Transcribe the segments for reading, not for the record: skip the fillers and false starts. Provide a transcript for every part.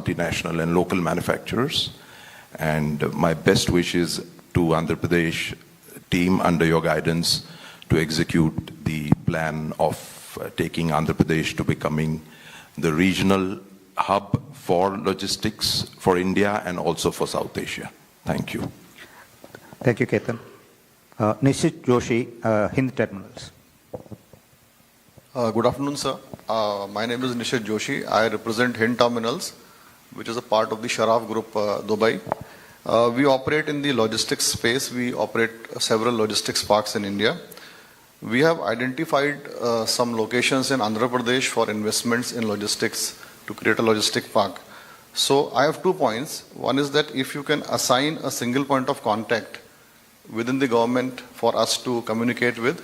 multinational and local manufacturers. And my best wishes to Andhra Pradesh team under your guidance to execute the plan of taking Andhra Pradesh to becoming the regional hub for logistics for India and also for South Asia. Thank you. Thank you, Ketan. Nishit Joshi, Hind Terminals. Good afternoon, sir. My name is Nishit Joshi. I represent Hind Terminals, which is a part of the Sharaf Group, Dubai. We operate in the logistics space. We operate several logistics parks in India. We have identified some locations in Andhra Pradesh for investments in logistics to create a logistic park. So I have 2 points. One is that if you can assign a single point of contact within the government for us to communicate with.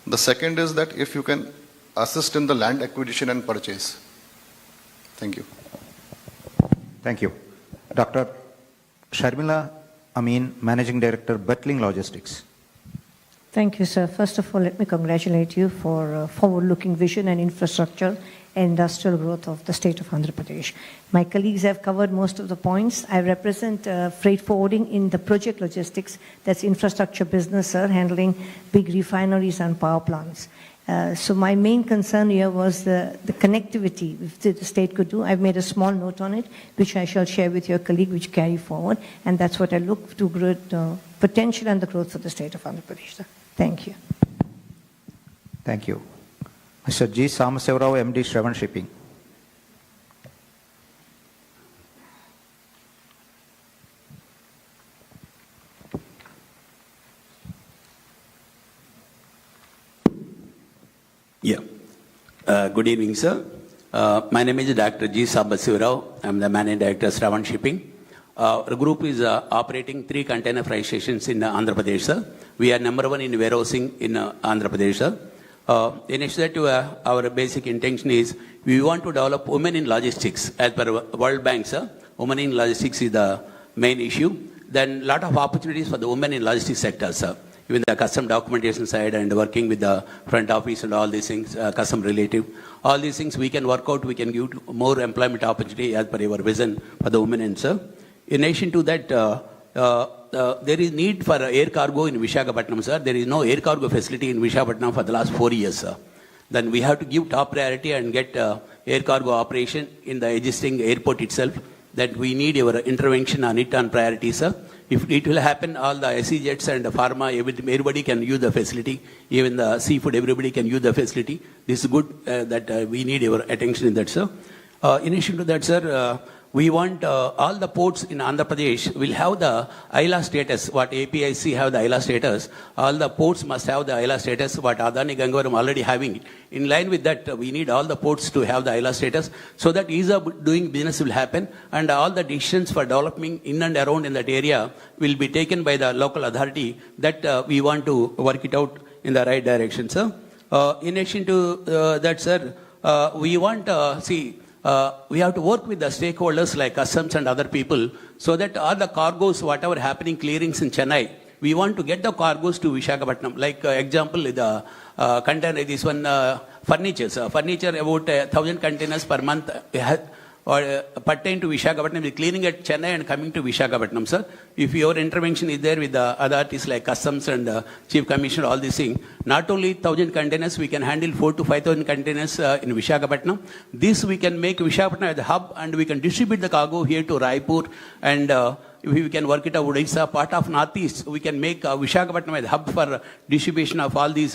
The second is that if you can assist in the land acquisition and purchase. Thank you. Thank you. Dr. Sharmila Amin, Managing Director, Bettling Logistics. Thank you, sir. First of all, let me congratulate you for forward-looking vision and infrastructure and industrial growth of the state of Andhra Pradesh. My colleagues have covered most of the points. I represent freight forwarding in the project logistics, that's infrastructure business, sir, handling big refineries and power plants. So my main concern here was the connectivity, if the state could do. I've made a small note on it, which I shall share with your colleague, which carry forward, and that's what I look to grow, potential and the growth for the state of Andhra Pradesh, sir. Thank you. Thank you. Mr. G. Samasevarav, MD, Shravan Shipping. Yeah. Good evening, sir. My name is Dr. G. Samasevarav. I'm the Managing Director of Shravan Shipping. Our group is operating 3 container freight stations in Andhra Pradesh, sir. We are number 1 in warehousing in Andhra Pradesh, sir. In addition to our basic intention is we want to develop women in logistics. As per World Bank, sir, women in logistics is the main issue. Then a lot of opportunities for the women in logistics sector, sir. Even the custom documentation side and working with the front office and all these things, custom relative. All these things we can work out, we can give more employment opportunity as per your vision for the women, and sir. In addition to that, there is need for air cargo in Visakhapatnam, sir. There is no air cargo facility in Visakhapatnam for the last 4 years, sir. Then we have to give top priority and get air cargo operation in the existing airport itself. That we need your intervention on it on priority, sir. If it will happen, all the SE jets and the pharma, everybody can use the facility. Even the seafood, everybody can use the facility. This is good that we need your attention in that, sir. In addition to that, sir, we want all the ports in Andhra Pradesh will have the ILA status, what APIC have the ILA status. All the ports must have the ILA status, what Adani Gangavaram already having. In line with that, we need all the ports to have the ILA status so that ease of doing business will happen and all the decisions for developing in and around in that area will be taken by the local authority that we want to work it out in the right direction, sir. In addition to that, sir, we want, we have to work with the stakeholders like customs and other people so that all the cargoes, whatever happening, clearings in Chennai, we want to get the cargoes to Visakhapatnam. Like example, the container, this one, furniture, about 1,000 containers per month pertain to Visakhapatnam, is cleaning at Chennai and coming to Visakhapatnam, sir. If your intervention is there with the authorities like customs and chief commissioner, all these things, not only 1,000 containers, we can handle 4,000 to 5,000 containers in Visakhapatnam. This we can make Visakhapatnam as a hub and we can distribute the cargo here to Raipur and we can work it out. It's a part of Northeast. We can make Visakhapatnam as a hub for distribution of all these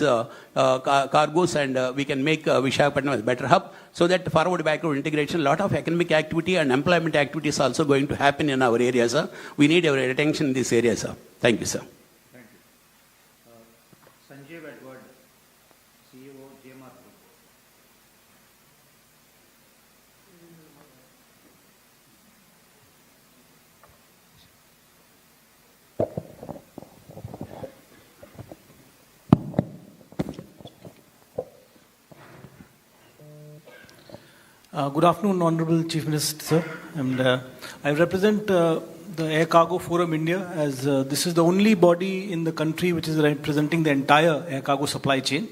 cargoes and we can make Visakhapatnam as a better hub so that forward-backward integration, a lot of economic activity and employment activity is also going to happen in our area, sir. We need our attention in this area, sir. Thank you, sir. Thank you. Sanjeev Edward, CEO, GMR Good afternoon, Honorable Chief Minister, sir. And I represent the Air Cargo Forum India as this is the only body in the country which is representing the entire air cargo supply chain.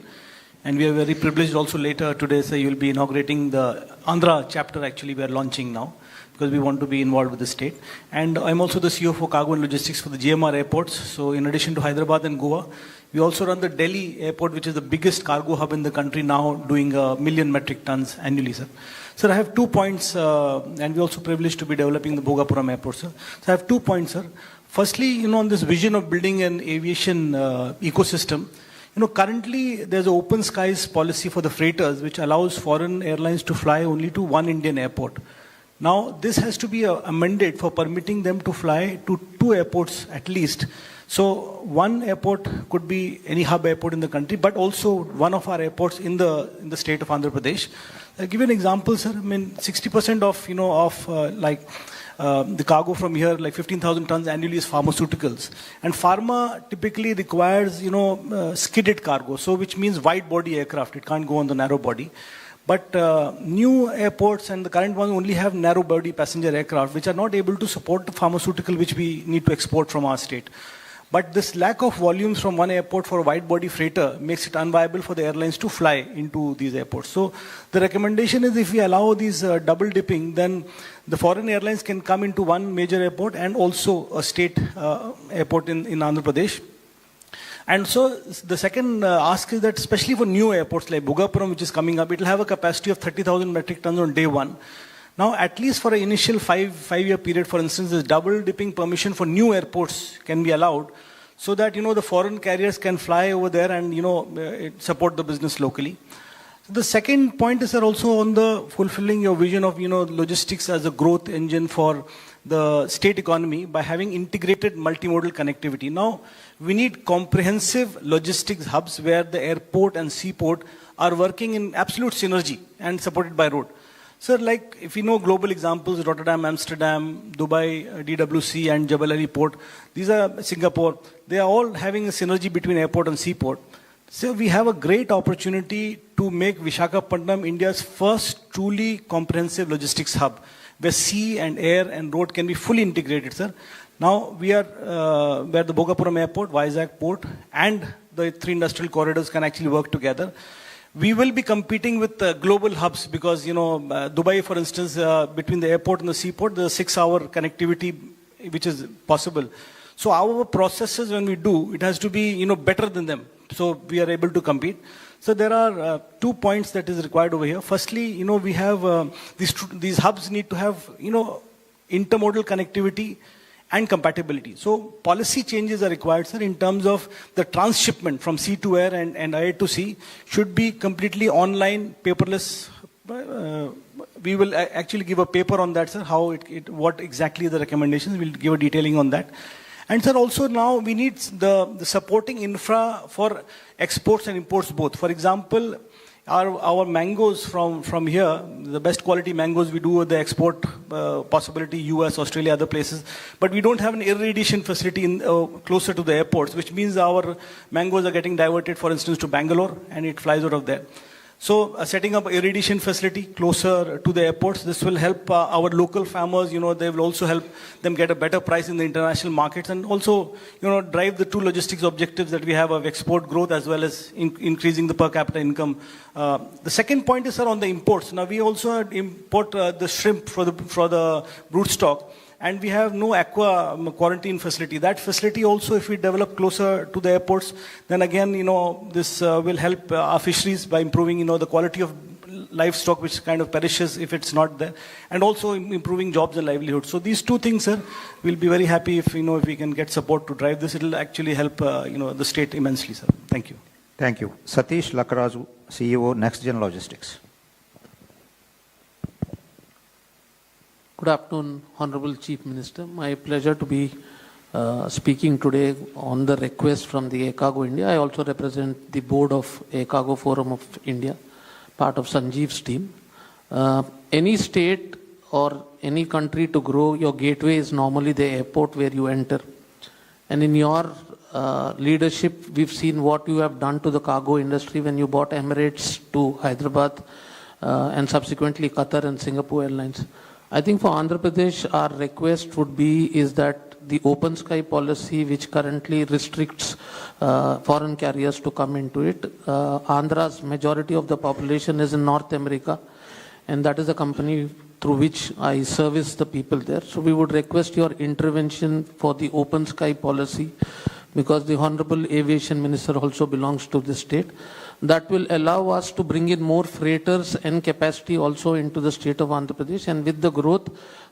And we are very privileged also later today, sir, you will be inaugurating the Andhra chapter actually we are launching now. because we want to be involved with the state. And I'm also the CEO for Cargo and Logistics for the GMR airports. So in addition to Hyderabad and Goa, we also run the Delhi airport, which is the biggest cargo hub in the country now, doing 1 million metric tons annually, sir. Sir, I have 2 points, and we're also privileged to be developing the Bhogapuram airport, sir. So I have 2 points, sir. Firstly, on this vision of building an aviation ecosystem, currently there's an open skies policy for the freighters, which allows foreign airlines to fly only to one Indian airport. Now, this has to be amended for permitting them to fly to 2 airports at least. So, one airport could be any hub airport in the country, but also one of our airports in the state of Andhra Pradesh. I'll give you an example, sir. I mean, 60% of the cargo from here, like 15,000 tons annually, is pharmaceuticals. And pharma typically requires, skidded cargo, so which means wide body aircraft. It can't go on the narrow body. But new airports and the current ones only have narrow body passenger aircraft, which are not able to support the pharmaceutical which we need to export from our state. But this lack of volumes from one airport for a wide body freighter makes it unviable for the airlines to fly into these airports. So the recommendation is, if we allow these double dipping, then the foreign airlines can come into one major airport and also a state airport in Andhra Pradesh. And so the second ask is that, especially for new airports like Bhogapuram, which is coming up, it will have a capacity of 30,000 metric tons on day one. Now, at least for an initial five-year period, for instance, this double dipping permission for new airports can be allowed, so that, the foreign carriers can fly over there and, support the business locally. The second point is, sir, also on the fulfilling your vision of, logistics as a growth engine for the state economy by having integrated multimodal connectivity. Now, we need comprehensive logistics hubs where the airport and seaport are working in absolute synergy and supported by road. Sir, like if you know global examples, Rotterdam, Amsterdam, Dubai, DWC and Jebel Ali Port, these are Singapore, they are all having a synergy between airport and seaport. So we have a great opportunity to make Visakhapatnam India's first truly comprehensive logistics hub, where sea and air and road can be fully integrated, sir. Now we are where the Bhogapuram Airport, Vizag Port and the 3 industrial corridors can actually work together. We will be competing with global hubs because, Dubai, for instance, between the airport and the seaport, the 6-hour connectivity, which is possible. So our processes, when we do, it has to be, better than them. So we are able to compete. So there are 2 points that is required over here. Firstly, we have these hubs need to have, intermodal connectivity and compatibility. So policy changes are required, sir, in terms of the transshipment from sea to air and air to sea should be completely online, paperless. We will actually give a paper on that, sir, how what exactly the recommendations. We'll give a detailing on that. And sir, also now we need the supporting infra for exports and imports both. For example, our mangoes from here, the best quality mangoes we do with the export possibility, US, Australia, other places. But we don't have an irradiation facility closer to the airports, which means our mangoes are getting diverted, for instance, to Bangalore, and it flies out of there. So setting up an irradiation facility closer to the airports, this will help our local farmers, they will also help them get a better price in the international markets and also, drive the 2 logistics objectives that we have of export growth as well as increasing the per capita income. The second point is, sir, on the imports. Now we also import the shrimp for the brood stock. And we have no aqua quarantine facility. That facility also, if we develop closer to the airports, then again, this will help our fisheries by improving, the quality of livestock, which kind of perishes if it's not there, and also improving jobs and livelihoods. So these 2 things, sir, we'll be very happy if, if we can get support to drive this. It'll actually help, the state immensely, sir. Thank you. Thank you. Satish Lakaraju, CEO, NextGen Logistics. Good afternoon, Honorable Chief Minister. My pleasure to be speaking today on the request from the Air Cargo India. I also represent the board of Air Cargo Forum of India, part of Sanjeev's team. Any state or any country to grow, your gateway is normally the airport where you enter. And in your leadership, we've seen what you have done to the cargo industry when you brought Emirates to Hyderabad and subsequently Qatar and Singapore Airlines. I think for Andhra Pradesh, our request would be is that the open sky policy, which currently restricts foreign carriers to come into it, Andhra's majority of the population is in North America, and that is a through which I service the people there. So we would request your intervention for the open sky policy, because the Honorable Aviation Minister also belongs to the state. That will allow us to bring in more freighters and capacity also into the state of Andhra Pradesh, and with the growth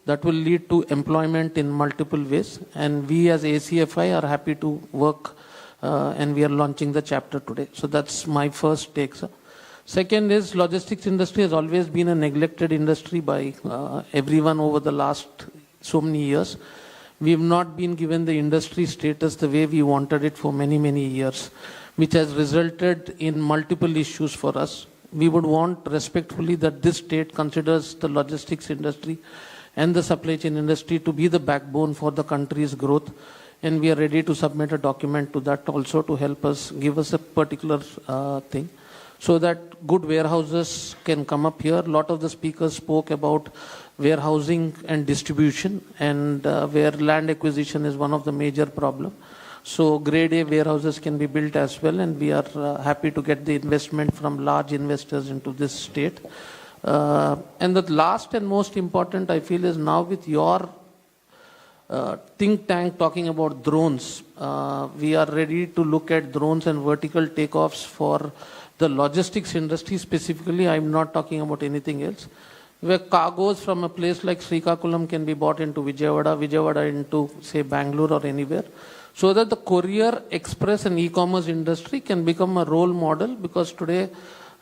that will lead to employment in multiple ways. And we as ACFI are happy to work and we are launching the chapter today. So that's my first take, sir. Second is, logistics industry has always been a neglected industry by everyone over the last so many years. We have not been given the industry status the way we wanted it for many, many years, which has resulted in multiple issues for us. We would want respectfully that this state considers the logistics industry and the supply chain industry to be the backbone for the country's growth. And we are ready to submit a document to that also to help us, give us a particular thing, so that good warehouses can come up here. A lot of the speakers spoke about warehousing and distribution, and where land acquisition is one of the major problems. So grade A warehouses can be built as well, and we are happy to get the investment from large investors into this state. And the last and most important, I feel, is now with your think tank talking about drones, we are ready to look at drones and vertical takeoffs for the logistics industry specifically. I'm not talking about anything else, where cargoes from a place like Srikakulam can be bought into Vijayawada into, say, Bangalore or anywhere, so that the courier, express and e-commerce industry can become a role model. Because today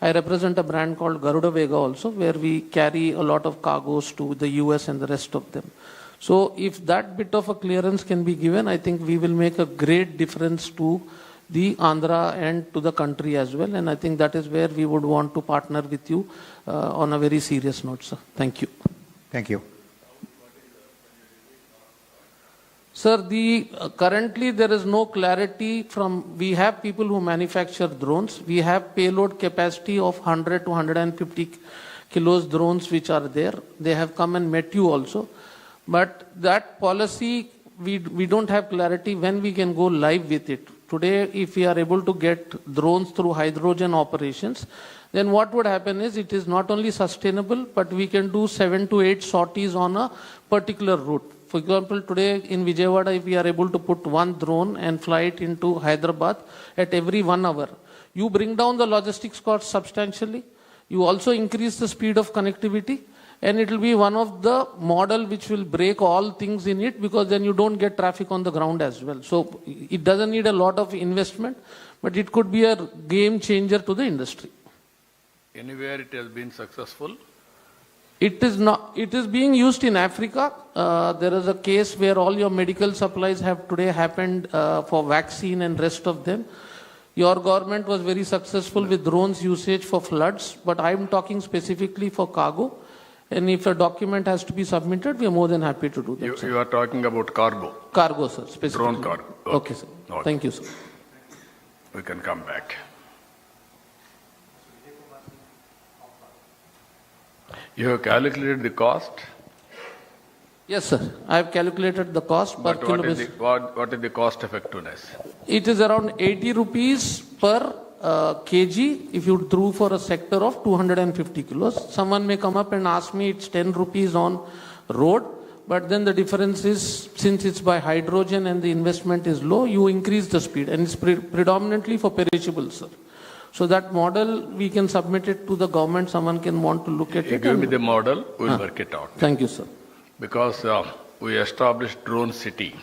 I represent a brand called Garuda Vega also, where we carry a lot of cargoes to the US and the rest of them. So if that bit of a clearance can be given, I think we will make a great difference to the Andhra and to the country as well. And I think that is where we would want to partner with you on a very serious note, sir. Thank you. Thank you. Sir, currently there is no clarity from, we have people who manufacture drones. We have payload capacity of 100 to 150 kilos drones which are there. They have come and met you also. But that policy, we don't have clarity when we can go live with it. Today, if we are able to get drones through hydrogen operations, then what would happen is it is not only sustainable, but we can do 7 to 8 sorties on a particular route. For example, today in Vijayawada, if we are able to put one drone and fly it into Hyderabad at every 1 hour, you bring down the logistics cost substantially. You also increase the speed of connectivity, and it will be one of the model which will break all things in it, because then you don't get traffic on the ground as well. So it doesn't need a lot of investment, but it could be a game changer to the industry. Anywhere it has been successful? It is not. It is being used in Africa. There is a case where all your medical supplies have today happened for vaccine and rest of them. Your government was very successful with drones usage for floods, but I am talking specifically for cargo. And if a document has to be submitted, we are more than happy to do that. You are talking about cargo? Cargo, sir, specifically. Drone cargo. Okay, sir. Okay. Thank you, sir. We can come back. You have calculated the cost? Yes, sir. I have calculated the cost per But kilometer. what is the cost effectiveness? It is around 80 rupees per kg if you drew for a sector of 250 kilos. Someone may come up and ask me it's 10 rupees on road, but then the difference is, since it's by hydrogen and the investment is low, you increase the speed, and it's predominantly for perishables, sir. So that model, we can submit it to the government. Someone can want to look at You it. give me the model, we'll work it out. Thank you, sir. Because we established drone city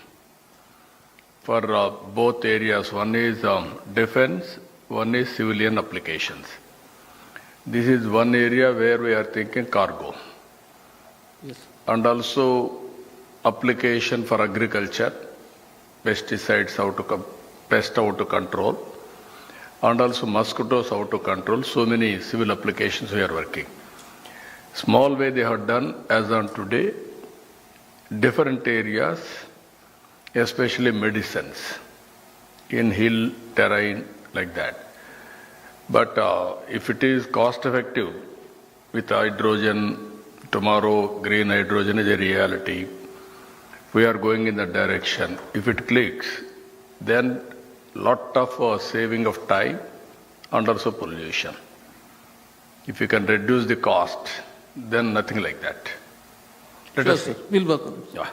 for both areas. One is defense, one is civilian applications. This is one area where we are thinking cargo. Yes. And also application for agriculture, pesticides pest how to control, and also mosquitoes how to control. So many civil applications we are working. Small way they have done as on today, different areas, especially medicines, in hill terrain, like that. But if it is cost effective with hydrogen, tomorrow green hydrogen is a reality. We are going in that direction. If it clicks, then lot of saving of time and also pollution. If you can reduce the cost, then nothing like that. Let Sure, us see. sir. We'll work on it. Yeah.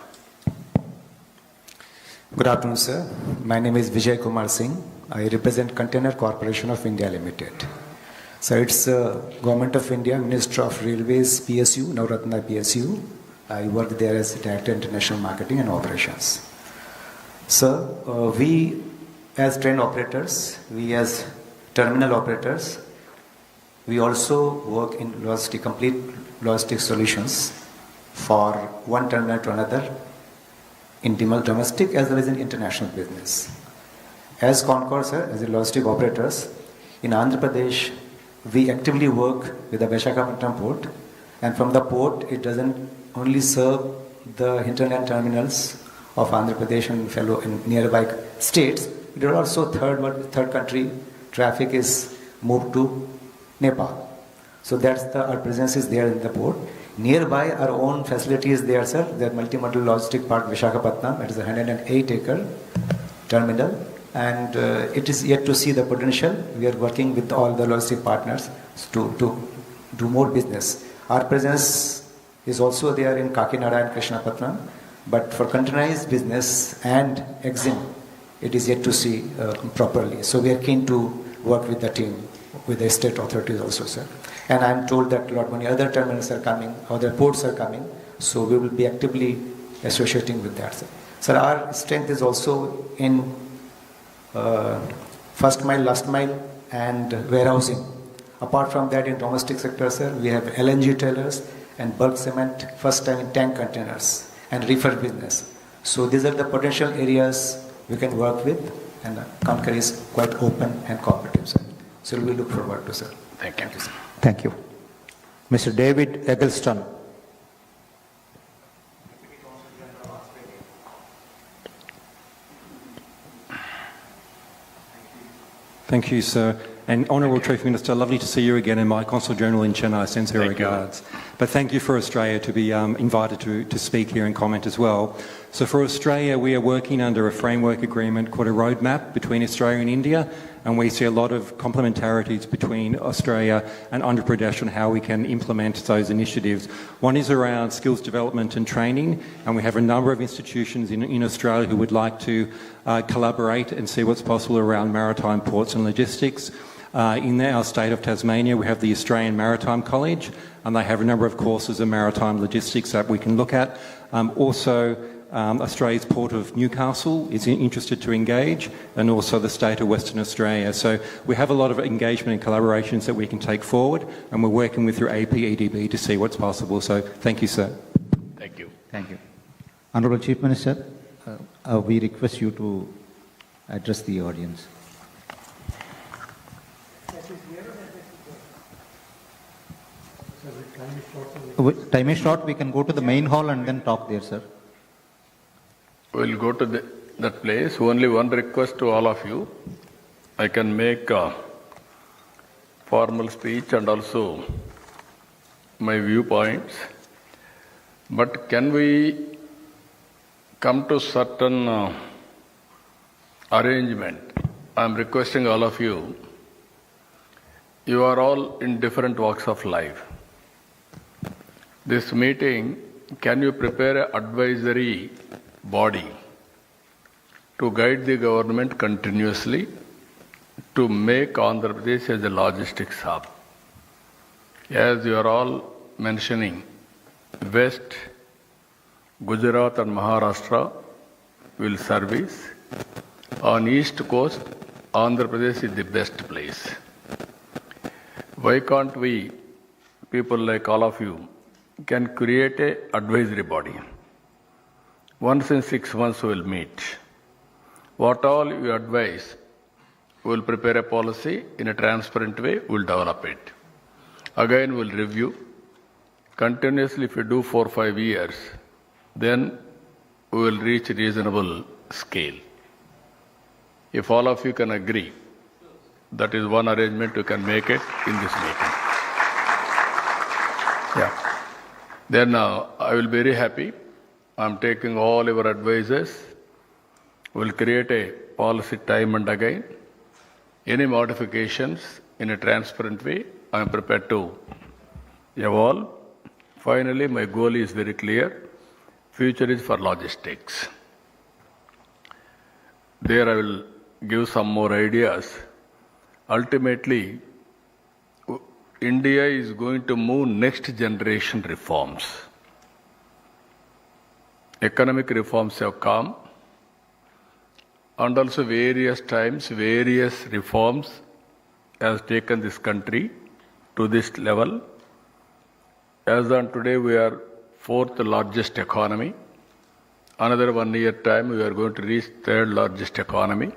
Good afternoon, sir. My name is Vijay Kumar Singh. I represent Container Corporation of India Limited. So it's Government of India, Ministry of Railways, PSU, Navratna PSU. I work there as Director International Marketing and Operations. Sir, we as train operators, we as terminal operators, we also work in complete logistic solutions for one terminal to another in domestic as well as in international business. As Concord, sir, as a logistic operators, in Andhra Pradesh, we actively work with the Visakhapatnam port, and from the port, it doesn't only serve the hinterland terminals of Andhra Pradesh and fellow and nearby states, it is also third country traffic is moved to Nepal. So that's our presence is there in the port. Nearby, our own facility is there, sir. The multimodal logistic park Visakhapatnam. It is a 108-acre terminal, and it is yet to see the potential. We are working with all the logistic partners to do more business. Our presence is also there in Kakinada and Krishnapatnam, but for containerized business and EXIM, it is yet to see properly. So we are keen to work with the team, with the state authorities also, sir. And I am told that a lot many other terminals are coming, other ports are coming, so we will be actively associating with that, sir. Sir, our strength is also in first mile, last mile, and warehousing. Apart from that, in domestic sector, sir, we have LNG trailers and bulk cement, first time in tank containers, and reefer business. So these are the potential areas we can work with, and Concur is quite open and cooperative, sir. So we look forward to, sir. Thank you. Sir. Thank you. Mr. David Eggleston. Thank you, sir. And Honourable Chief Minister, lovely to see you again, and my Consul General in Chennai sends her regards. But thank you for Australia to be invited to speak here and comment as well. So for Australia, we are working under a framework agreement called a roadmap between Australia and India, and we see a lot of complementarities between Australia and Andhra Pradesh on how we can implement those initiatives. One is around skills development and training, and we have a number of institutions in Australia who would like to collaborate and see what's possible around maritime ports and logistics. In our state of Tasmania, we have the Australian Maritime College, and they have a number of courses in maritime logistics that we can look at. Australia's Port of Newcastle is interested to engage, and also the state of Western Australia. So we have a lot of engagement and collaborations that we can take forward, and we're working with your APEDB to see what's possible. So thank you, sir. Thank you. Thank you. Honourable Chief Minister, we request you to address the audience. Time is short. We can go to the main hall and then talk there, sir. We'll go to that place. Only one request to all of you. I can make a formal speech and also my viewpoints. But can we come to certain arrangement? I'm requesting all of you. You are all in different walks of life. This meeting, can you prepare an advisory body to guide the government continuously to make Andhra Pradesh as a logistics hub? As you are all mentioning, West, Gujarat and Maharashtra will service. On East Coast, Andhra Pradesh is the best place. Why can't we, people like all of you, can create an advisory body? Once in 6 months we will meet. What all you advise, we will prepare a policy in a transparent way, we will develop it. Again we will review. Continuously if we do 4 or 5 years, then we will reach a reasonable scale. If all of you can agree, that is one arrangement we can make it in this meeting. Yeah. Then I will be very happy. I'm taking all your advices. We'll create a policy time and again. Any modifications in a transparent way, I'm prepared to evolve. Finally, my goal is very clear. future is for logistics. There I will give some more ideas. Ultimately, India is going to move next generation reforms. Economic reforms have come, and also various times, various reforms has taken this country to this level. As on today, we are fourth largest economy. Another 1 year time, we are going to reach third largest economy.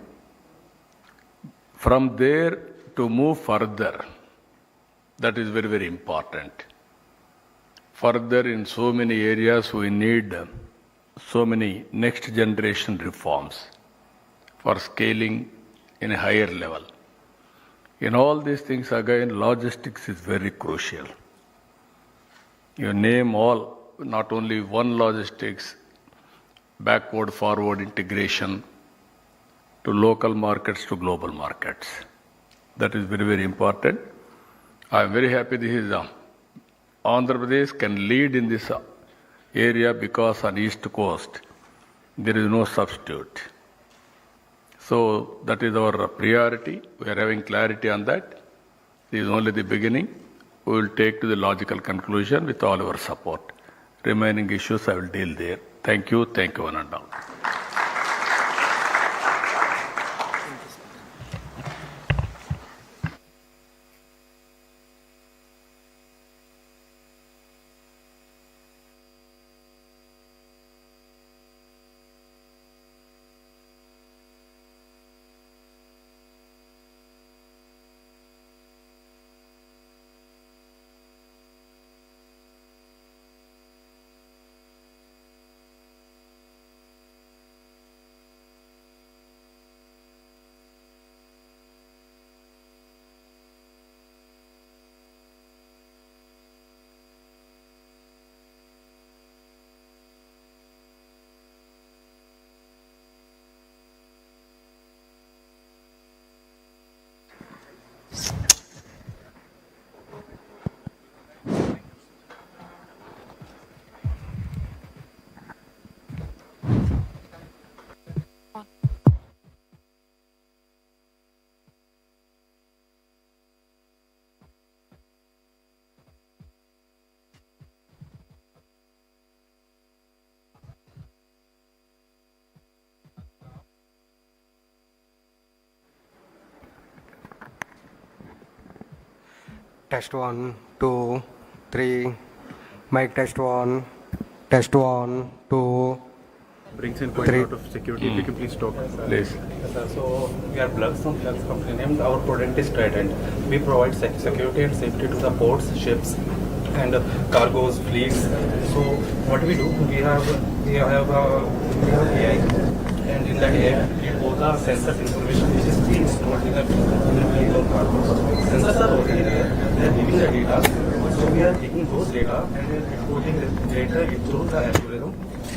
From there to move further, that is very, very important. Further, in so many areas, we need so many next generation reforms for scaling in a higher level. In all these things, again, logistics is very crucial. You name all, not only one logistics, backward, forward integration to local markets to global markets. That is very, very important. I am very happy this is Andhra Pradesh can lead in this area because on East Coast there is no substitute. So that is our priority. We are having clarity on that. This is only the beginning. We will take to the logical conclusion with all our support. Remaining issues I will deal there. Thank you, one and all. Test 1, 2, 3. Mic test 1. Test 1, 2. Brings in quite a lot of security. If you can please talk. Please. So we are Blux company named. Our product is Trident. We provide security and safety to the ports, ships, and cargoes, fleets. So what we do, we have AI, and in that AI, we both are sensor information which is being stored in the fleet of cargoes. Sensors are already there. They are giving the data. So we are taking those data and we are exporting the data through the algorithm.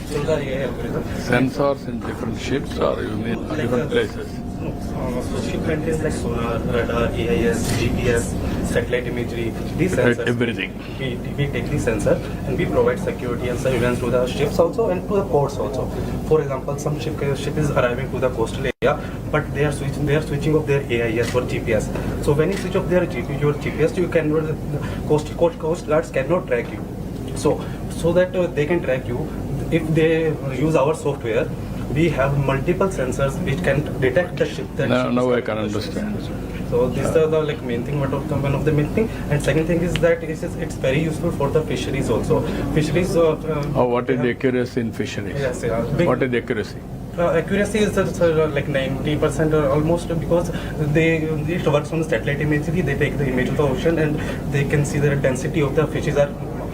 Through the AI algorithm. Sensors in different ships, or you mean different places? No, so ship contains like sonar, radar, AIS, GPS, satellite imagery, these sensors. Everything. We take the sensor and we provide security and surveillance to the ships also and to the ports also. For example, some ship is arriving to the coastal area, but they are switching off their AIS or GPS. So when you switch off your GPS, you cannot, the coast guards cannot track you. So that they can track you, if they use our software, we have multiple sensors which can detect the ship. Now I can understand. So these are the main thing, one of the main thing. And second thing is that it's very useful for the fisheries also. Fisheries. What is the accuracy in fisheries? Yes, what is the accuracy? Accuracy is like 90% or almost, because it works on the satellite imagery. They take the image of the ocean and they can see the density of the fishes are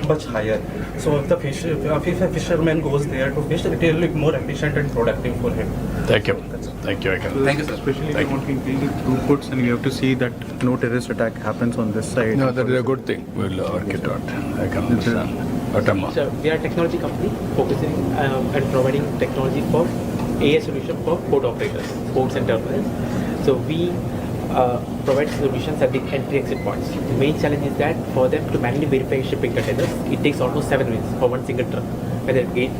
much higher. So if a fisherman goes there to fish, it will look more efficient and productive for him. Thank you. Thank you. Thank you, sir. Especially if you want to increase the throughputs, and you have to see that no terrorist attack happens on this side. No, that is a good thing. We'll work it out. I can understand. So we are a technology company focusing and providing technology for AI solution for port operators, ports and terminals. So we provide solutions at the entry-exit points. The main challenge is that for them to manually verify shipping containers, it takes almost 7 minutes for one single truck, whether it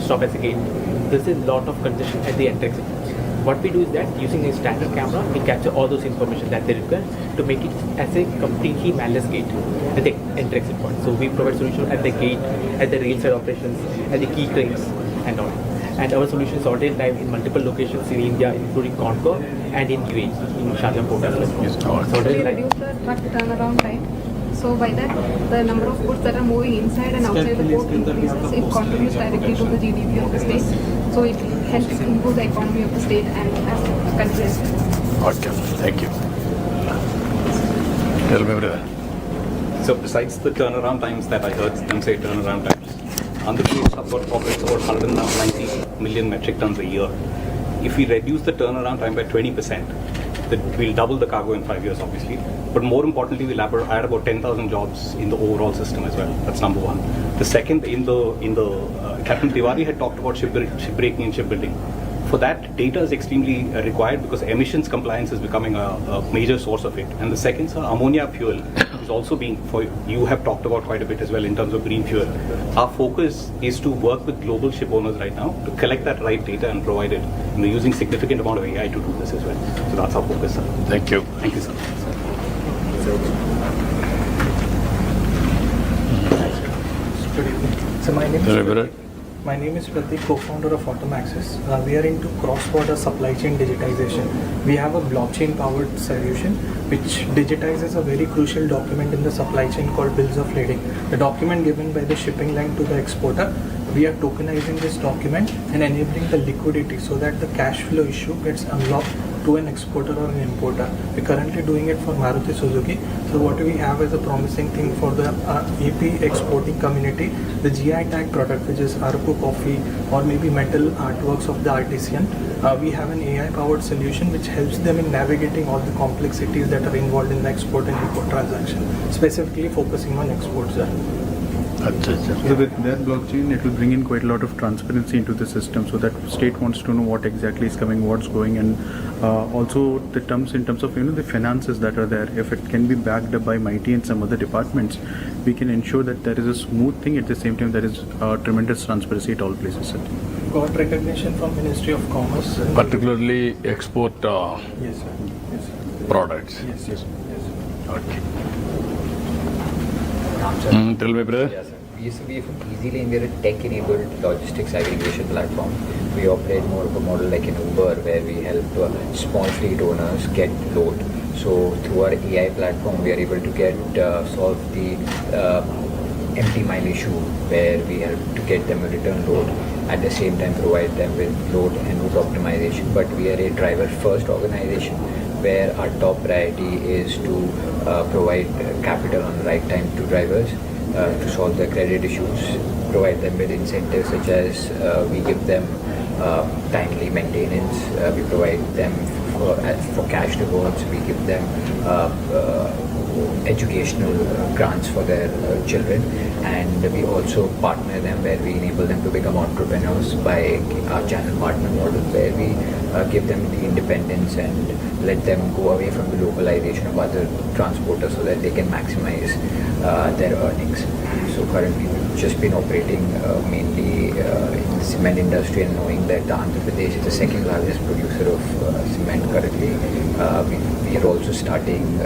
stop at the gate. This is a lot of congestion at the entrance. What we do is that using a standard camera, we capture all those information that they require to make it as a completely manless gate at the entrance point. So we provide solution at the gate, at the rail side operations, at the key cranes and all. And our solution is already live in multiple locations in India, including Concord and in UAE, in Sharjah port as well. So we reduce the truck turnaround time. So by that, the number of goods that are moving inside and outside the port increases. It contributes directly to the GDP of the state. So it helps improve the economy of the state and as a country. Okay, thank you. Tell me, brother. So besides the turnaround times that I heard them say turnaround times, Andhra Pradesh operates about 190 million metric tons a year. If we reduce the turnaround time by 20%, we'll double the cargo in 5 years, obviously. But more importantly, we'll add about 10,000 jobs in the overall system as well. That's number one. The second, Captain Tiwari had talked about shipbreaking and shipbuilding. For that, data is extremely required because emissions compliance is becoming a major source of it. And the second, sir, ammonia fuel is also being, you have talked about quite a bit as well in terms of green fuel. Our focus is to work with global ship owners right now to collect that right data and provide it. And we're using significant amount of AI to do this as well. So that's our focus, sir. Thank you. Thank you, sir. So my name is Pratik, co-founder of Automaxis. We are into cross-border supply chain digitization. We have a blockchain-powered solution which digitizes a very crucial document in the supply chain called bills of lading. The document given by the shipping line to the exporter. We are tokenizing this document and enabling the liquidity so that the cash flow issue gets unlocked to an exporter or an importer. We're currently doing it for Maruti Suzuki. So what we have is a promising thing for the EP exporting community, the GI tag product, which is Araku coffee or maybe metal artworks of the artisan. We have an AI powered solution which helps them in navigating all the complexities that are involved in the export and import transaction, specifically focusing on exports. So with that blockchain, it will bring in quite a lot of transparency into the system, so that state wants to know what exactly is coming, what's going, and also the terms in terms of the finances that are there. If it can be backed up by MIT and some other departments, we can ensure that there is a smooth thing. At the same time, there is tremendous transparency at all places. Got recognition from Ministry of Commerce, particularly export yes, sir. Yes, sir. products. Yes, yes, yes. Okay. Tell me, brother. Yes, sir. We are from EasyLane. We are a tech-enabled logistics aggregation platform. We operate more of a model like an Uber, where we help small fleet owners get load. So through our AI platform, we are able to solve the empty mile issue, where we help to get them a return load. At the same time, provide them with load and route optimization. But we are a driver-first organization, where our top priority is to provide capital on the right time to drivers to solve their credit issues, provide them with incentives such as we give them timely maintenance, we provide them for cash rewards, we give them educational grants for their children, and we also partner them where we enable them to become entrepreneurs by our channel partner model, where we give them the independence and let them go away from the localization of other transporters so that they can maximize their earnings. So currently we've just been operating mainly in the cement industry, and knowing that Andhra Pradesh is the second largest producer of cement currently, we are also starting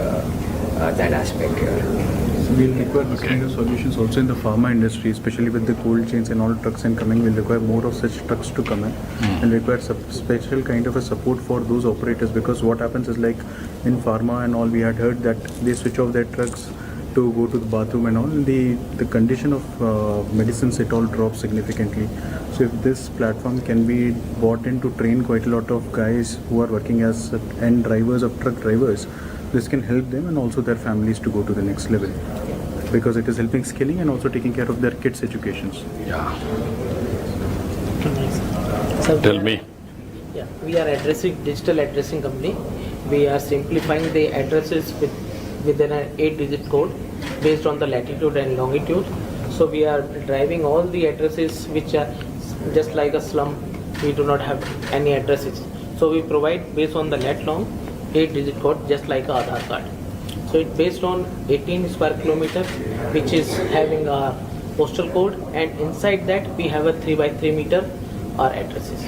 that aspect here. So we'll require this kind of solutions also in the pharma industry, especially with the cold chains and all trucks and coming. We'll require more of such trucks to come in, and require special kind of a support for those operators, because what happens is, like in pharma and all, we had heard that they switch off their trucks to go to the bathroom and all, and the condition of medicines, it all drops significantly. So if this platform can be bought in to train quite a lot of guys who are working as end drivers of truck drivers, this can help them and also their families to go to the next level, because it is helping skilling and also taking care of their kids' educations. Yeah. So Tell me. Yeah, we are digital addressing company. We are simplifying the addresses within an 8-digit code based on the latitude and longitude. So we are driving all the addresses which are just like a slum. We do not have any addresses. So we provide based on the lat long 8-digit code, just like a Aadhaar card. So it's based on 18 square kilometer, which is having a postal code, and inside that we have a 3 by 3 meter our addresses.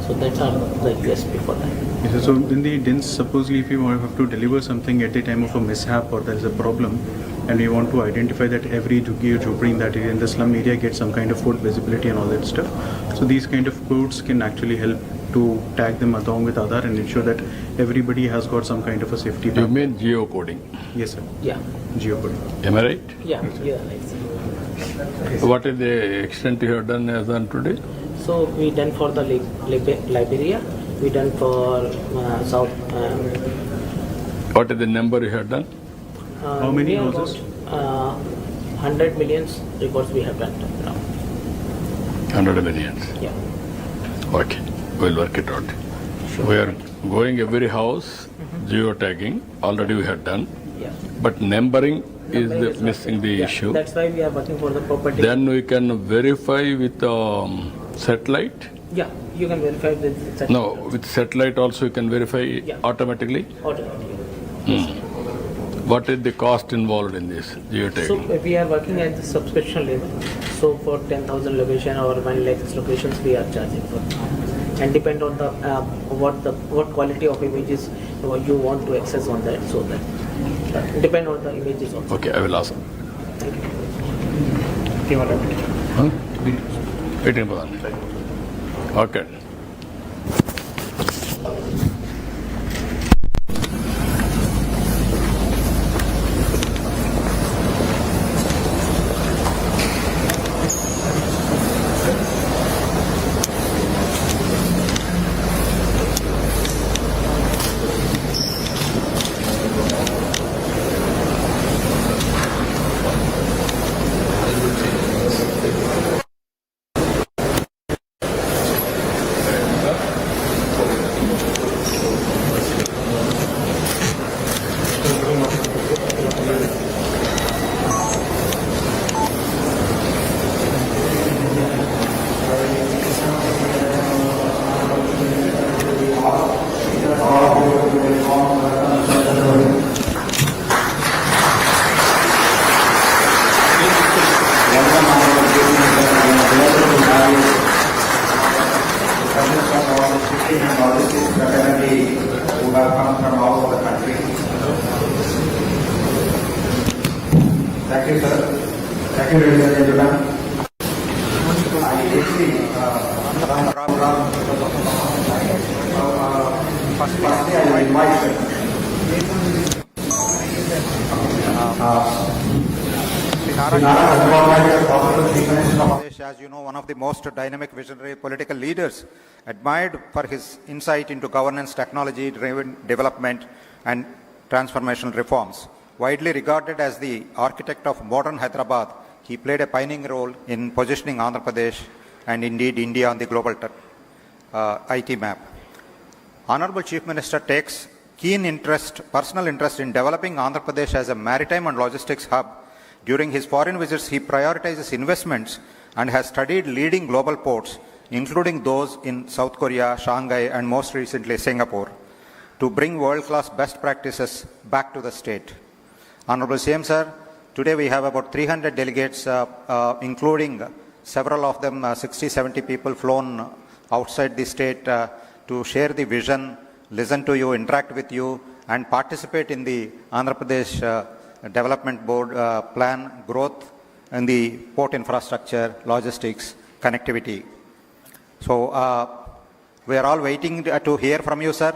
So that's our the USP for that. Yes, so in the dense, supposedly if you have to deliver something at the time of a mishap or there is a problem, and we want to identify that every jhuggi or jhopri in that area, in the slum area, gets some kind of food visibility and all that stuff. So these kind of codes can actually help to tag them along with Aadhaar and ensure that everybody has got some kind of a safety. You mean geocoding? Yes, sir. Yeah. Geocoding. Am I right? Yeah, yeah, like so. What is the extent you have done as on today? So we done for the Liberia, we done for South. What is the number you have done? How many houses? 100 million records we have done now. 100 millions. Yeah. Okay, we'll work it out. Sure. We are going every house, geotagging, already we have done. Yeah. But numbering is Numbering is missing the yeah, issue. That's why we are working for the property. Then we can verify with satellite. Yeah, you can verify with satellite. No, with satellite also you can verify automatically. Automatically. What is the cost involved in this geotagging? So we are working at the subscription level. So for 10,000 location or 1 lakh locations we are charging for. And depend on the what quality of images you want to access on that. So that depend on the images also. Okay, I will ask. Thank you. Huh? 18%. Okay. Thank you, sir. Thank you, ladies and gentlemen. As you know, one of the most dynamic visionary political leaders, admired for his insight into governance, technology-driven development, and transformational reforms. Widely regarded as the architect of modern Hyderabad, he played a pioneering role in positioning Andhra Pradesh and indeed India on the global IT map. Honorable Chief Minister takes keen personal interest in developing Andhra Pradesh as a maritime and logistics hub. During his foreign visits, he prioritizes investments and has studied leading global ports, including those in South Korea, Shanghai, and most recently Singapore, to bring world-class best practices back to the state. Honorable CM Sir, today we have about 300 delegates, including several of them, 60-70 people flown outside the state to share the vision, listen to you, interact with you, and participate in the Andhra Pradesh Development Board plan growth in the port infrastructure, logistics, connectivity. So we are all waiting to hear from you, sir.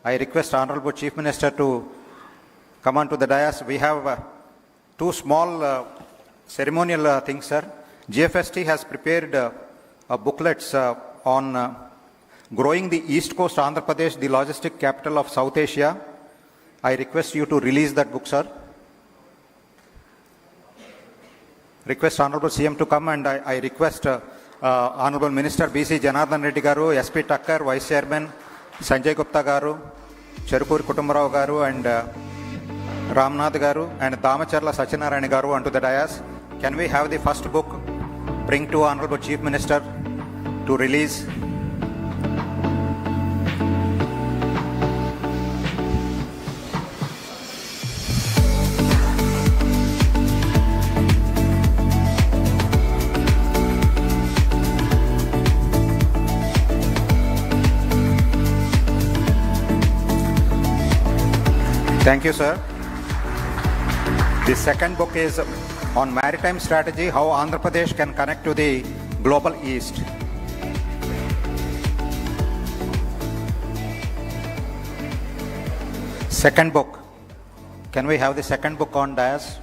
I request Honorable Chief Minister to come on to the dais. We have two small ceremonial things, sir. GFST has prepared booklets on growing the East Coast Andhra Pradesh, the logistic capital of South Asia. I request you to release that book, sir. Request Honorable CM to come, and I request Honorable Minister BC Janardhan Reddy Garu, SP Takkar, Vice Chairman Sanjay Gupta Garu, Cherukuri Kutumbarao Garu, and Ramnath Garu, and Damacharla Sachinarayana Garu onto the dais. Can we have the first book bring to Honorable Chief Minister to release? Thank you, sir. The second book is on maritime strategy, how Andhra Pradesh can connect to the global east. Second book. Can we have the second book on dais?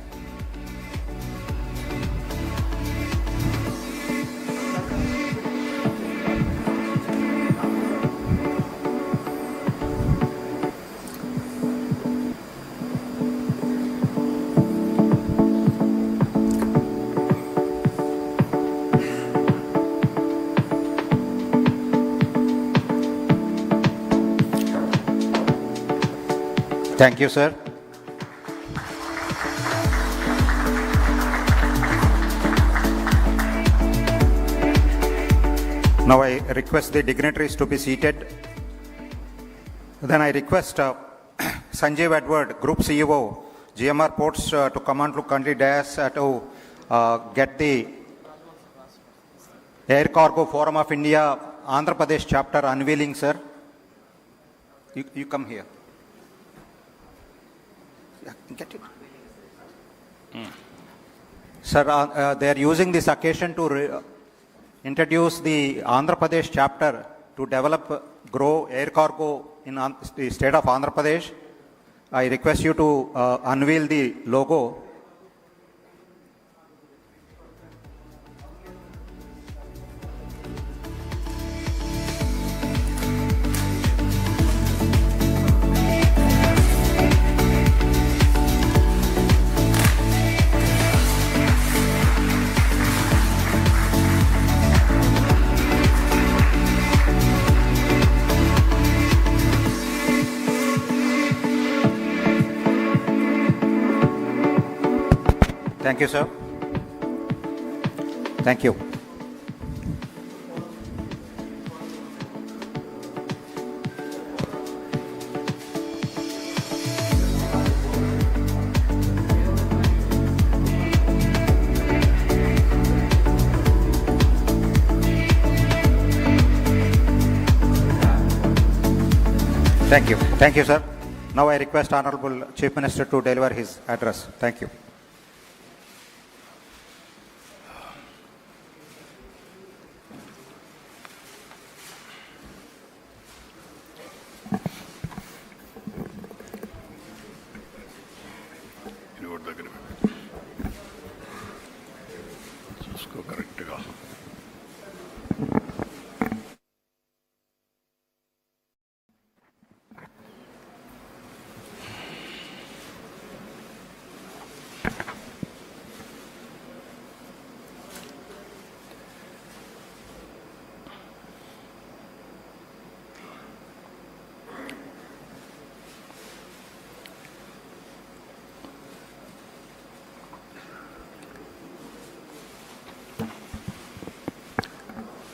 Thank you, sir. Now I request the dignitaries to be seated. Then I request Sanjeev Edward, Group CEO, GMR Ports, to come on to country dais to get the Air Cargo Forum of India, Andhra Pradesh chapter unveiling, sir. You come here. Get it. Sir, they are using this occasion to introduce the Andhra Pradesh chapter to develop, grow air cargo in the state of Andhra Pradesh. I request you to unveil the logo. Thank you, sir. Thank you. Thank you. Thank you, sir. Now I request Honorable Chief Minister to deliver his address. Thank you.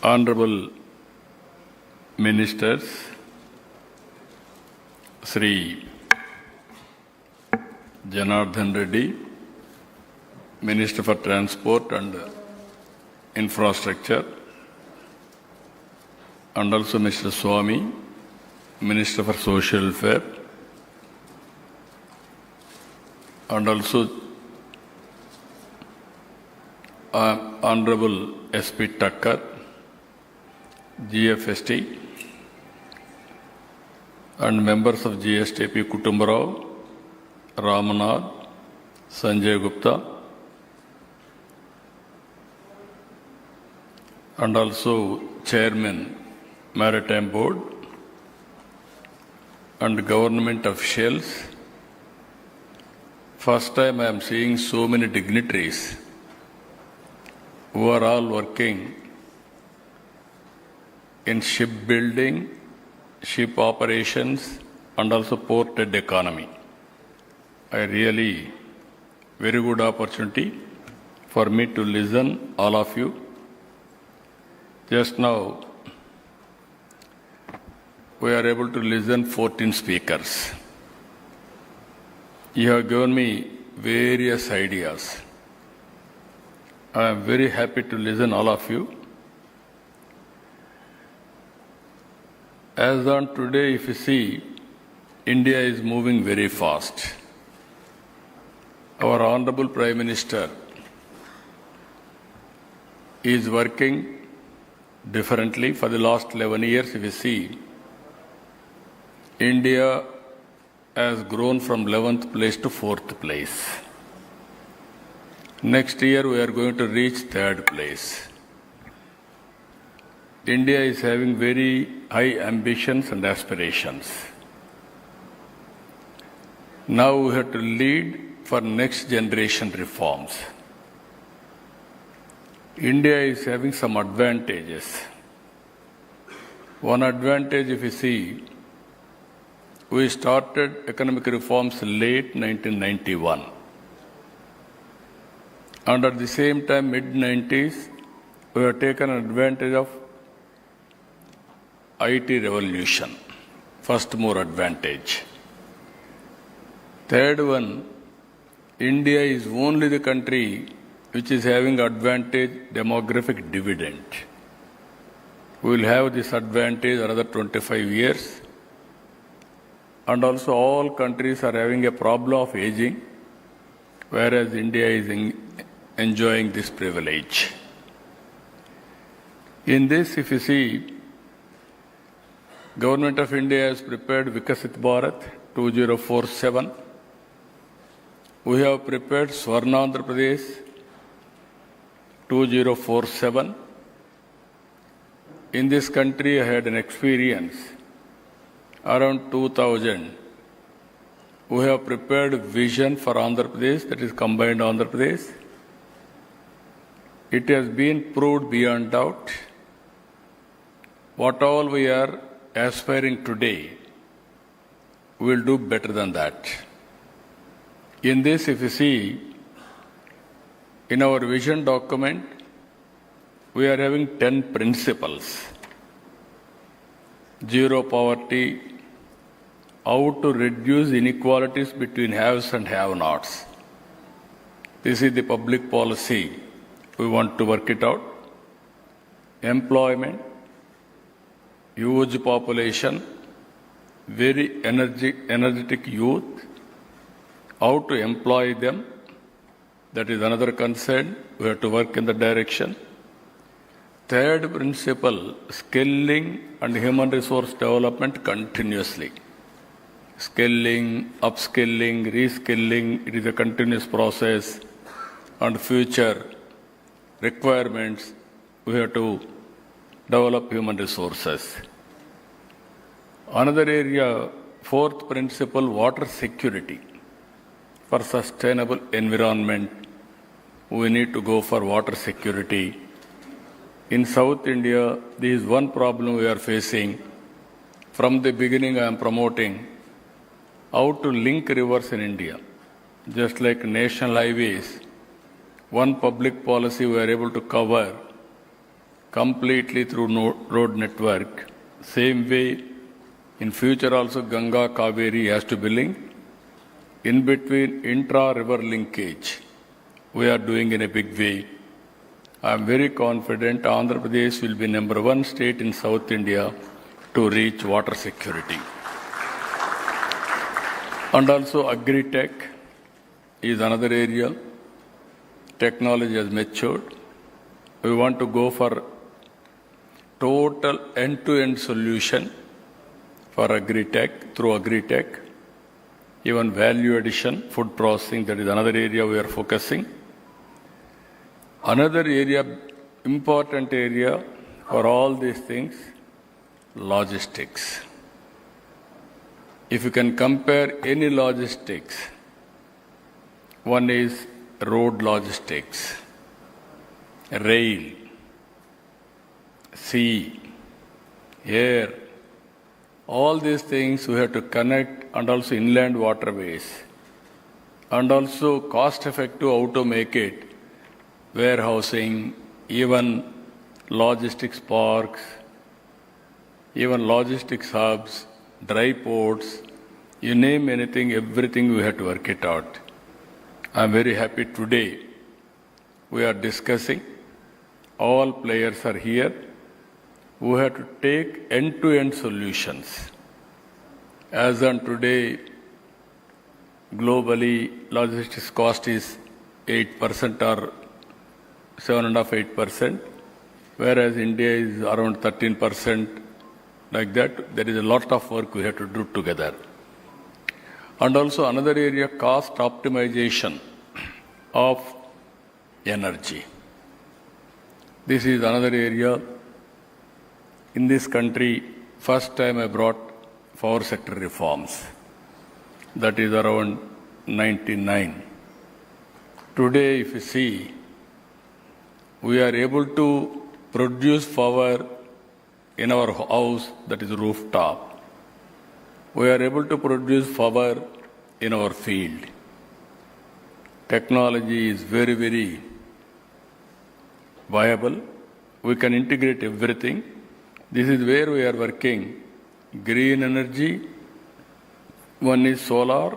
Honorable Ministers, Shri Janardhan Reddy, Minister for Transport and Infrastructure, and also Mr. Swami, Minister for Social Welfare, and also Honorable SP Takkar, GFST, and members of GSTP Kutumbarao, Ramanath, Sanjay Gupta, and also Chairman, Maritime Board, and government officials. First time I am seeing so many dignitaries who are all working in shipbuilding, ship operations, and also ported economy. A really very good opportunity for me to listen all of you. Just now, we are able to listen 14 speakers. You have given me various ideas. I am very happy to listen all of you. As on today, if you see, India is moving very fast. Our Honorable Prime Minister is working differently. For the last 11 years, if you see, India has grown from 11th place to 4th place. Next year, we are going to reach 3rd place. India is having very high ambitions and aspirations. Now we have to lead for next generation reforms. India is having some advantages. One advantage, if you see, we started economic reforms late 1991. And at the same time, mid-90s, we have taken advantage of IT revolution. First more advantage. Third one, India is only the country which is having advantage demographic dividend. We will have this advantage another 25 years. And also all countries are having a problem of aging, whereas India is enjoying this privilege. In this, if you see, Government of India has prepared Vikasit Bharat 2047. We have prepared Swarnandhra Pradesh 2047. In this country, I had an experience. Around 2000, we have prepared a vision for Andhra Pradesh, that is combined Andhra Pradesh. It has been proved beyond doubt. What all we are aspiring today, we will do better than that. In this, if you see, in our vision document, we are having 10 principles. Zero poverty, how to reduce inequalities between haves and have-nots. This is the public policy. We want to work it out. Employment, huge population, very energetic youth, how to employ them, that is another concern. We have to work in the direction. Third principle, skilling and human resource development continuously. Skilling, upskilling, reskilling, it is a continuous process. And future requirements, we have to develop human resources. Another area, fourth principle, water security. For sustainable environment, we need to go for water security. In South India, there is one problem we are facing. From the beginning, I am promoting how to link rivers in India. Just like national highways, one public policy we are able to cover completely through road network. Same way, in future also Ganga, Kaveri has to be linked. In between intra-river linkage, we are doing in a big way. I am very confident Andhra Pradesh will be #1 state in South India to reach water security. And also agri-tech is another area. Technology has matured. We want to go for total end-to-end solution for agri-tech, through agri-tech. Even value addition, food processing, that is another area we are focusing. Another area, important area for all these things, logistics. If you can compare any logistics, one is road logistics, rail, sea, air, all these things we have to connect, and also inland waterways, and also cost-effective how to make it, warehousing, even logistics parks, even logistics hubs, dry ports, you name anything, everything we have to work it out. I am very happy today we are discussing, all players are here, we have to take end-to-end solutions. As on today, globally, logistics cost is 8% or 7.5%, whereas India is around 13%. Like that, there is a lot of work we have to do together. And also another area, cost optimization of energy. This is another area. In this country, first time I brought power sector reforms. That is around 99. Today, if you see, we are able to produce power in our house, that is rooftop. We are able to produce power in our field. Technology is very, very viable. We can integrate everything. This is where we are working. Green energy, one is solar,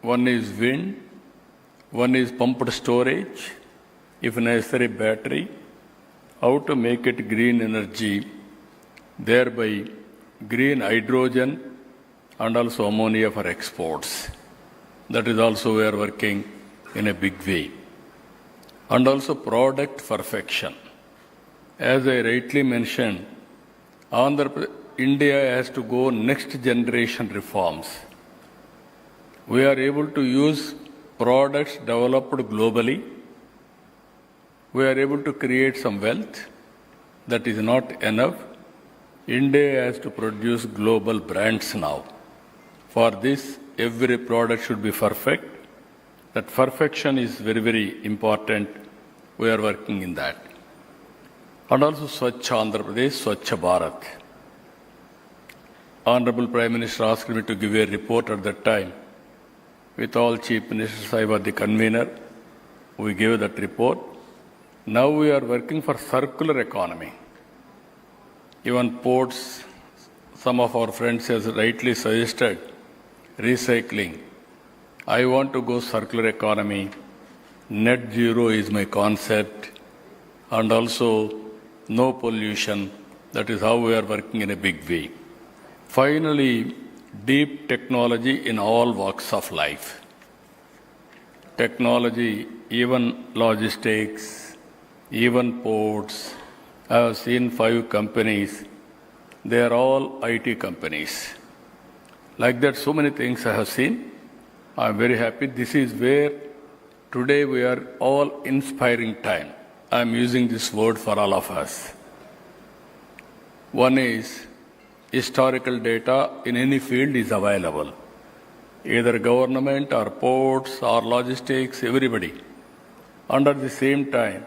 one is wind, one is pumped storage, if necessary battery. How to make it green energy, thereby green hydrogen and also ammonia for exports. That is also we are working in a big way. And also product perfection. As I rightly mentioned, India has to go next generation reforms. We are able to use products developed globally. We are able to create some wealth. That is not enough. India has to produce global brands now. For this, every product should be perfect. That perfection is very, very important. We are working in that. And also Swachh Andhra Pradesh, Swachh Bharat. Honorable Prime Minister asked me to give a report at that time. With all Chief Ministers, I was the convener. We gave that report. Now we are working for circular economy. Even ports, some of our friends have rightly suggested recycling. I want to go circular economy. Net zero is my concept. And also no pollution. That is how we are working in a big way. Finally, deep technology in all walks of life. Technology, even logistics, even ports. I have seen 5 companies. They are all IT companies. Like that, so many things I have seen. I am very happy. This is where today we are all inspiring time. I am using this word for all of us. One is historical data in any field is available. Either government or ports or logistics, everybody. And at the same time,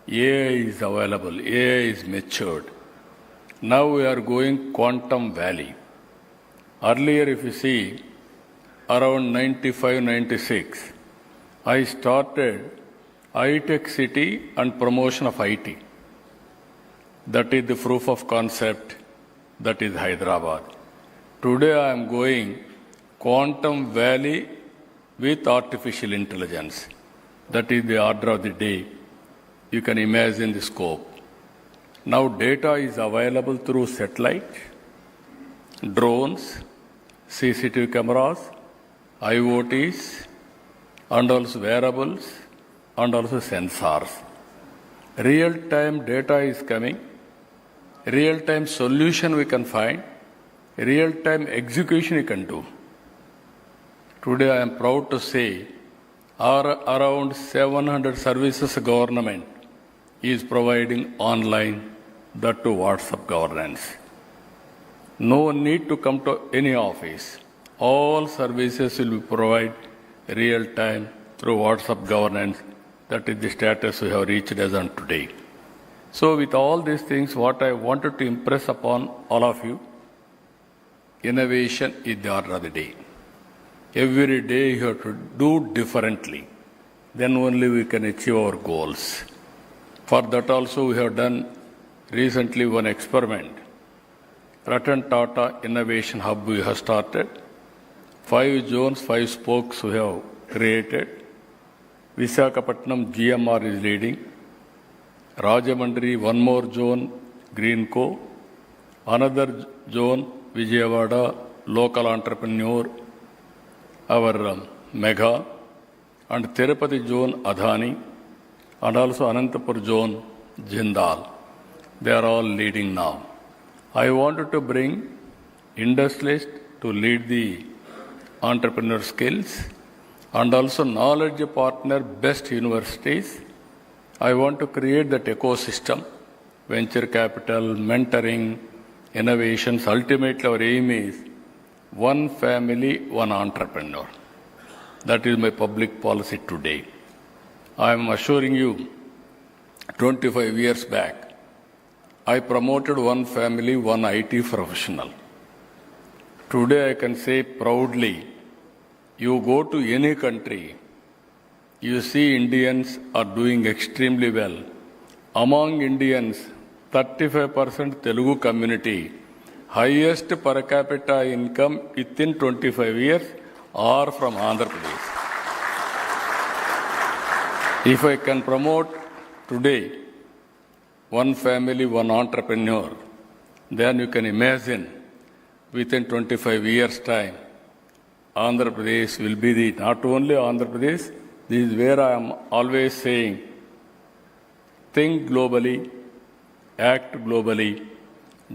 AI is available, AI is matured. Now we are going quantum valley. Earlier, if you see, around 95, 96, I started high-tech city and promotion of IT. That is the proof of concept. That is Hyderabad. Today I am going quantum valley with artificial intelligence. That is the order of the day. You can imagine the scope. Now data is available through satellite, drones, CCTV cameras, IoTs, and also wearables, and also sensors. Real-time data is coming. Real-time solution we can find. Real-time execution we can do. Today I am proud to say around 700 services government is providing online, that to WhatsApp governance. No need to come to any office. All services will be provided real-time through WhatsApp governance. That is the status we have reached as on today. So with all these things, what I wanted to impress upon all of you, innovation is the order of the day. Every day you have to do differently. Then only we can achieve our goals. For that also we have done recently one experiment. Ratan Tata Innovation Hub we have started. 5 zones, 5 spokes we have created. Visakhapatnam GMR is leading. Rajamandri, one more zone, Green Co. Another zone, Vijayawada, local entrepreneur, our Mega, and Tirupati zone Adhani, and also Anantapur zone Jindal. They are all leading now. I wanted to bring industrialists to lead the entrepreneur skills and also knowledge partner best universities. I want to create that ecosystem, venture capital, mentoring, innovations. Ultimately, our aim is one family, one entrepreneur. That is my public policy today. I am assuring you, 25 years back, I promoted one family, one IT professional. Today I can say proudly, you go to any country, you see Indians are doing extremely well. Among Indians, 35% Telugu community, highest per capita income within 25 years are from Andhra Pradesh. If I can promote today one family, one entrepreneur, then you can imagine within 25 years' time, Andhra Pradesh will be the, not only Andhra Pradesh, this is where I am always saying, think globally, act globally,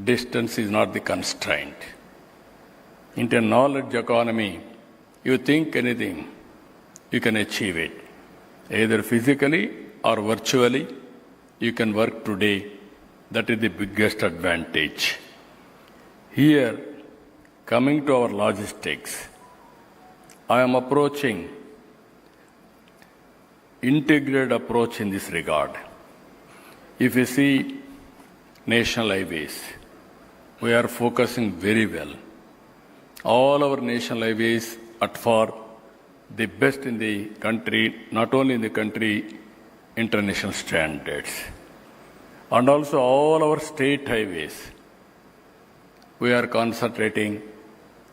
distance is not the constraint. In a knowledge economy, you think anything, you can achieve it. Either physically or virtually, you can work today. That is the biggest advantage. Here, coming to our logistics, I am approaching integrated approach in this regard. If you see national highways, we are focusing very well. All our national highways are for the best in the country, not only in the country, international standards. And also all our state highways, we are concentrating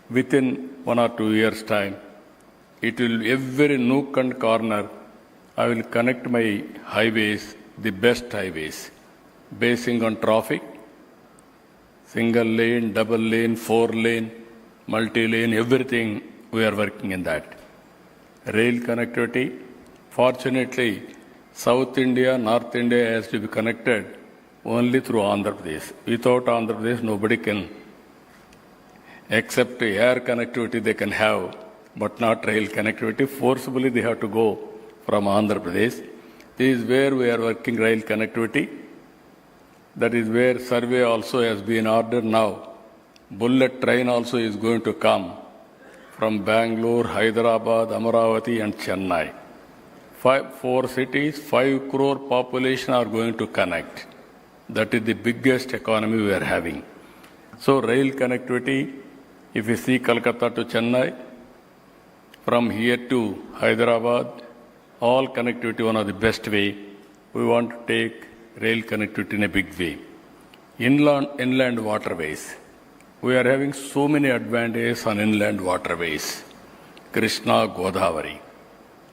within 1 or 2 years' time. It will, every nook and corner, I will connect my highways, the best highways, basing on traffic, single lane, double lane, 4 lane, multi-lane, everything, we are working in that. Rail connectivity, fortunately, South India, North India has to be connected only through Andhra Pradesh. Without Andhra Pradesh, nobody can, except air connectivity they can have, but not rail connectivity. Forcibly they have to go from Andhra Pradesh. This is where we are working rail connectivity. That is where survey also has been ordered now. Bullet train also is going to come from Bangalore, Hyderabad, Amaravati and Chennai. 4 cities, 5 crore population are going to connect. That is the biggest economy we are having. So rail connectivity, if you see Kolkata to Chennai, from here to Hyderabad, all connectivity one of the best way. We want to take rail connectivity in a big way. Inland waterways. We are having so many advantages on inland waterways. Krishna, Godavari.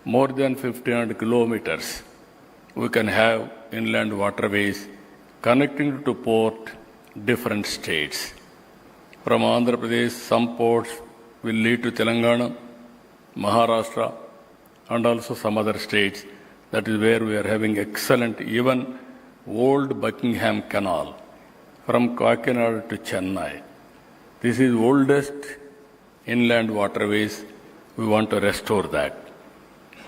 More than 1,500 kilometers. We can have inland waterways connecting to port, different states. From Andhra Pradesh, some ports will lead to Telangana, Maharashtra, and also some other states. That is where we are having excellent, even old Buckingham Canal from Kakinada to Chennai. This is oldest inland waterways. We want to restore that.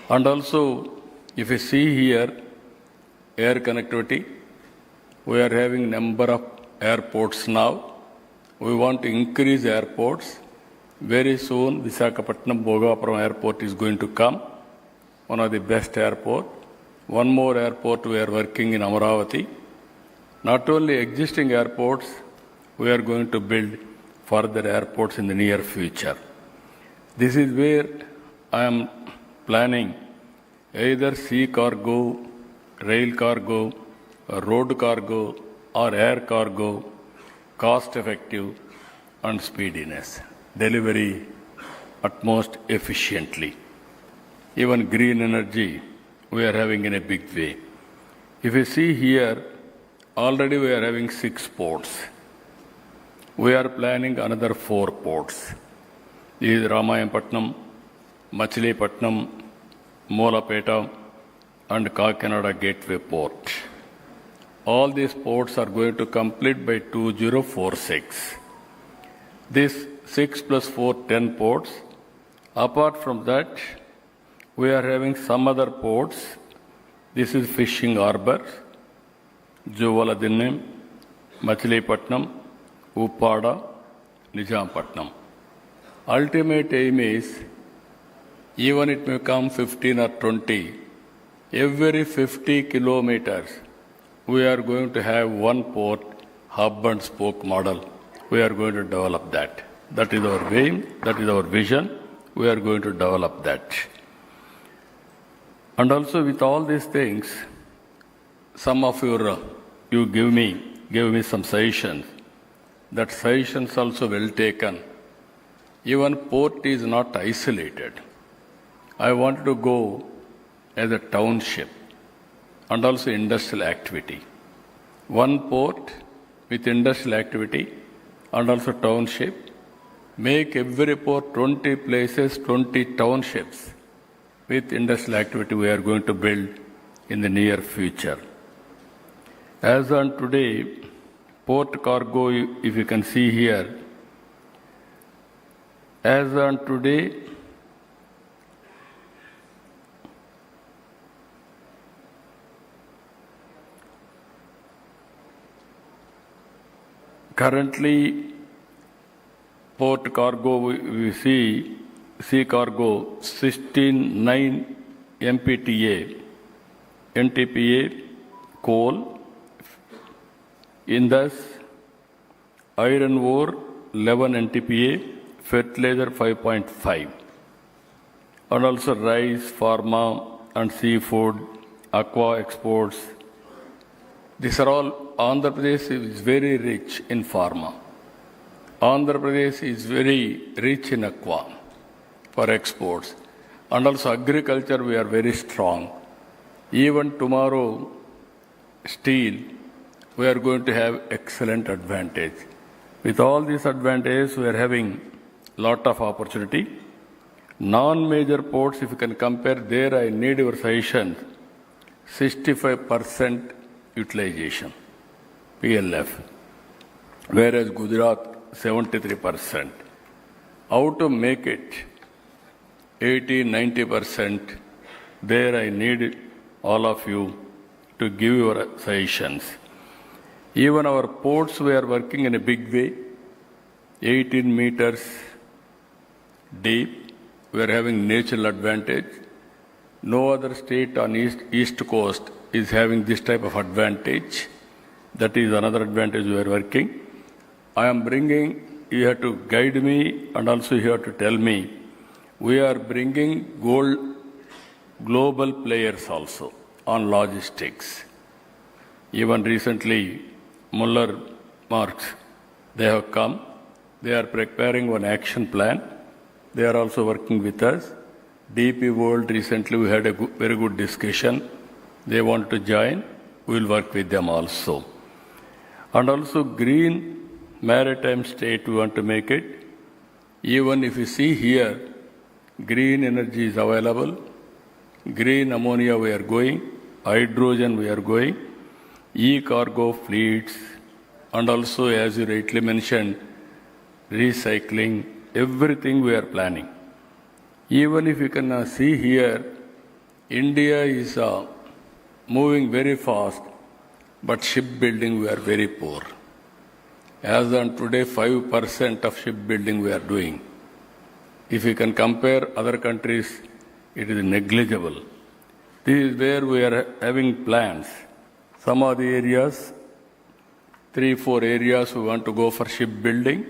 And also, if you see here, air connectivity, we are having number of airports now. We want to increase airports. Very soon, Visakhapatnam Bhogapuram airport is going to come, one of the best airport. One more airport we are working in Amaravati. Not only existing airports, we are going to build further airports in the near future. This is where I am planning either sea cargo, rail cargo, road cargo, or air cargo, cost effective and speediness, delivery at most efficiently. Even green energy, we are having in a big way. If you see here, already we are having 6 ports. We are planning another 4 ports. is Ramayapatnam, Machilipatnam, Molapeta, and Kakinada Gateway Port. All these ports are going to complete by 2046. This 6 plus 4, 10 ports. Apart from that, we are having some other ports. This is Fishing Harbour, Juvaladinnem, Machilipatnam, Uppada, Nijampatnam. Ultimate aim is, even it may come 15 or 20, every 50 kilometers, we are going to have one port, hub and spoke model. We are going to develop that. That is our aim, that is our vision. We are going to develop that. And also with all these things, some of you gave me some suggestions. That suggestions also well taken. Even port is not isolated. I want to go as a township and also industrial activity. One port with industrial activity and also township. Make every port 20 places, 20 townships with industrial activity we are going to build in the near future. As on today, port cargo, if you can see here, as on today, currently, port cargo, we see sea cargo 16.9 MPTA, NTPA, coal, Indus, iron ore 11 NTPA, fertilizer 5.5, and also rice, pharma, and seafood, aqua exports. These are all, Andhra Pradesh is very rich in pharma. Andhra Pradesh is very rich in aqua for exports. And also agriculture, we are very strong. Even tomorrow, steel, we are going to have excellent advantage. With all these advantages, we are having lot of opportunity. Non-major ports, if you can compare, there I need your suggestion, 65% utilization, PLF, whereas Gujarat 73%. How to make it 80-90%, there I need all of you to give your suggestions. Even our ports, we are working in a big way, 18 meters deep. We are having natural advantage. No other state on east coast is having this type of advantage. That is another advantage we are working. I am bringing, you have to guide me and also you have to tell me, we are bringing global players also on logistics. Even recently, Muller Marx, they have come. They are preparing one action plan. They are also working with us. DP World, recently we had a very good discussion. They want to join. We will work with them also. And also green maritime state, we want to make it. Even if you see here, green energy is available. Green ammonia we are going. Hydrogen we are going. E-cargo fleets. And also, as you rightly mentioned, recycling, everything we are planning. Even if you can see here, India is moving very fast, but shipbuilding we are very poor. As on today, 5% of shipbuilding we are doing. If you can compare other countries, it is negligible. This is where we are having plans. Some of the areas, 3-4 areas we want to go for shipbuilding.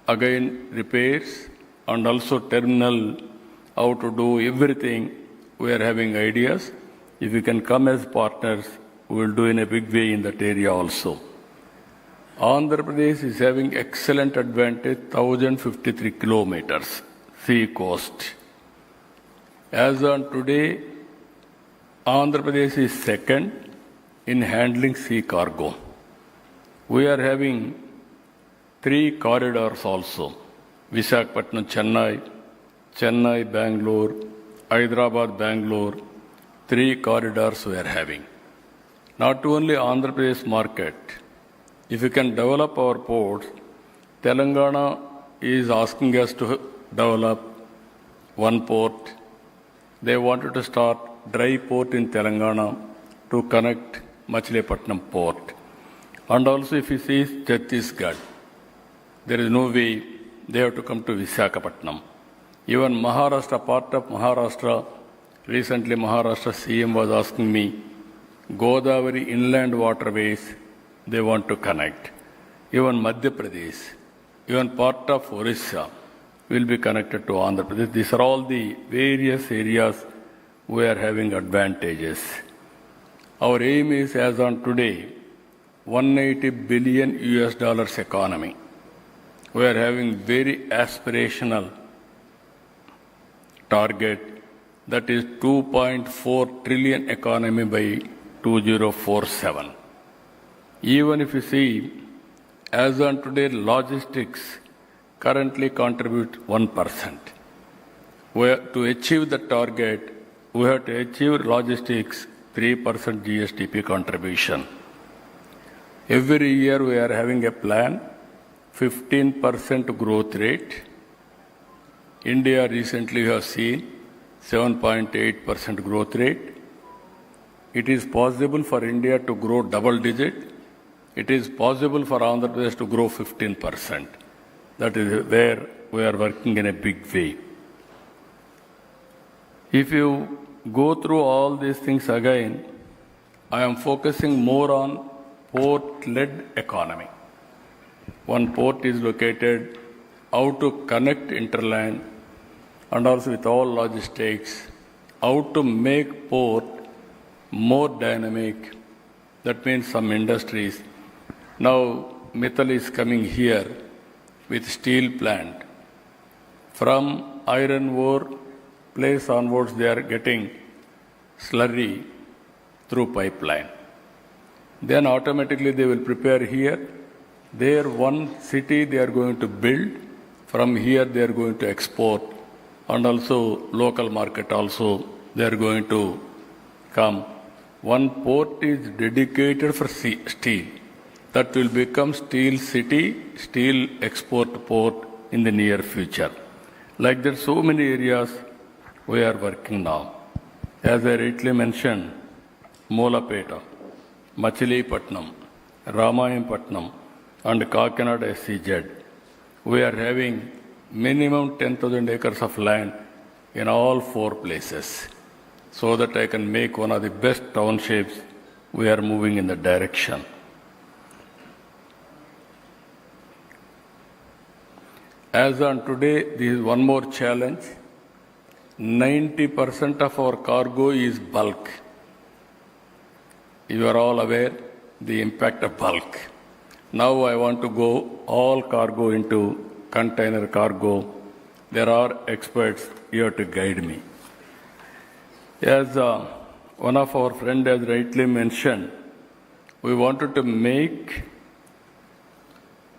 Again, repairs and also terminal, how to do everything. We are having ideas. If you can come as partners, we will do in a big way in that area also. Andhra Pradesh is having excellent advantage, 1,053 kilometers sea coast. As on today, Andhra Pradesh is second in handling sea cargo. We are having 3 corridors also. Visakhapatnam, Chennai, Chennai, Bangalore, Hyderabad, Bangalore, 3 corridors we are having. Not only Andhra Pradesh market, if we can develop our ports, Telangana is asking us to develop one port. They wanted to start dry port in Telangana to connect Machilipatnam port. And also if you see Chhattisgarh, there is no way they have to come to Visakhapatnam. Even Maharashtra, part of Maharashtra, recently Maharashtra CM was asking me, Godavari inland waterways, they want to connect. Even Madhya Pradesh, even part of Orissa will be connected to Andhra Pradesh. These are all the various areas we are having advantages. Our aim is, as on today, $180 billion economy. We are having very aspirational target, that is 2.4 trillion economy by 2047. Even if you see, as on today, logistics currently contribute 1%. To achieve the target, we have to achieve logistics 3% GSDP contribution. Every year we are having a plan, 15% growth rate. India recently has seen 7.8% growth rate. It is possible for India to grow double digit. It is possible for Andhra Pradesh to grow 15%. That is where we are working in a big way. If you go through all these things again, I am focusing more on port-led economy. One port is located, how to connect interland, and also with all logistics, how to make port more dynamic. That means some industries. Now, Mittal is coming here with steel plant. From iron ore place onwards, they are getting slurry through pipeline. Then automatically they will prepare here. There, one city they are going to build. From here they are going to export. And also local market also they are going to come. One port is dedicated for steel. That will become steel city, steel export port in the near future. Like that, so many areas we are working now. As I rightly mentioned, Molapeta, Machilipatnam, Ramayapatnam, and Kakinada SEZ. We are having minimum 10,000 acres of land in all 4 places, so that I can make one of the best townships. We are moving in the direction. As on today, this is one more challenge. 90% of our cargo is bulk. You are all aware the impact of bulk. Now I want to go all cargo into container cargo. There are experts here to guide me. As one of our friends has rightly mentioned, we wanted to make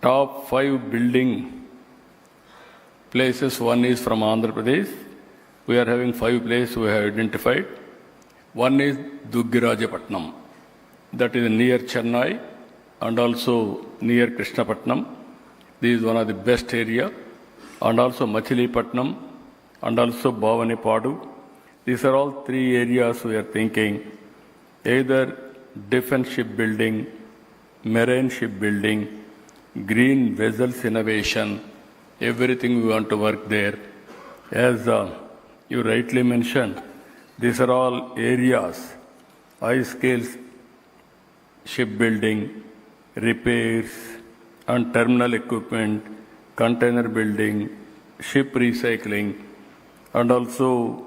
top 5 building places. One is from Andhra Pradesh. We are having 5 places we have identified. One is Duggirajapatnam, that is near Chennai and also near Krishnapatnam. This is one of the best area. And also Machilipatnam and also Bhavanipadu. These are all 3 areas we are thinking. Either defense shipbuilding, marine shipbuilding, green vessels innovation, everything we want to work there. As you rightly mentioned, these are all areas, high-scale shipbuilding, repairs, and terminal equipment, container building, ship recycling, and also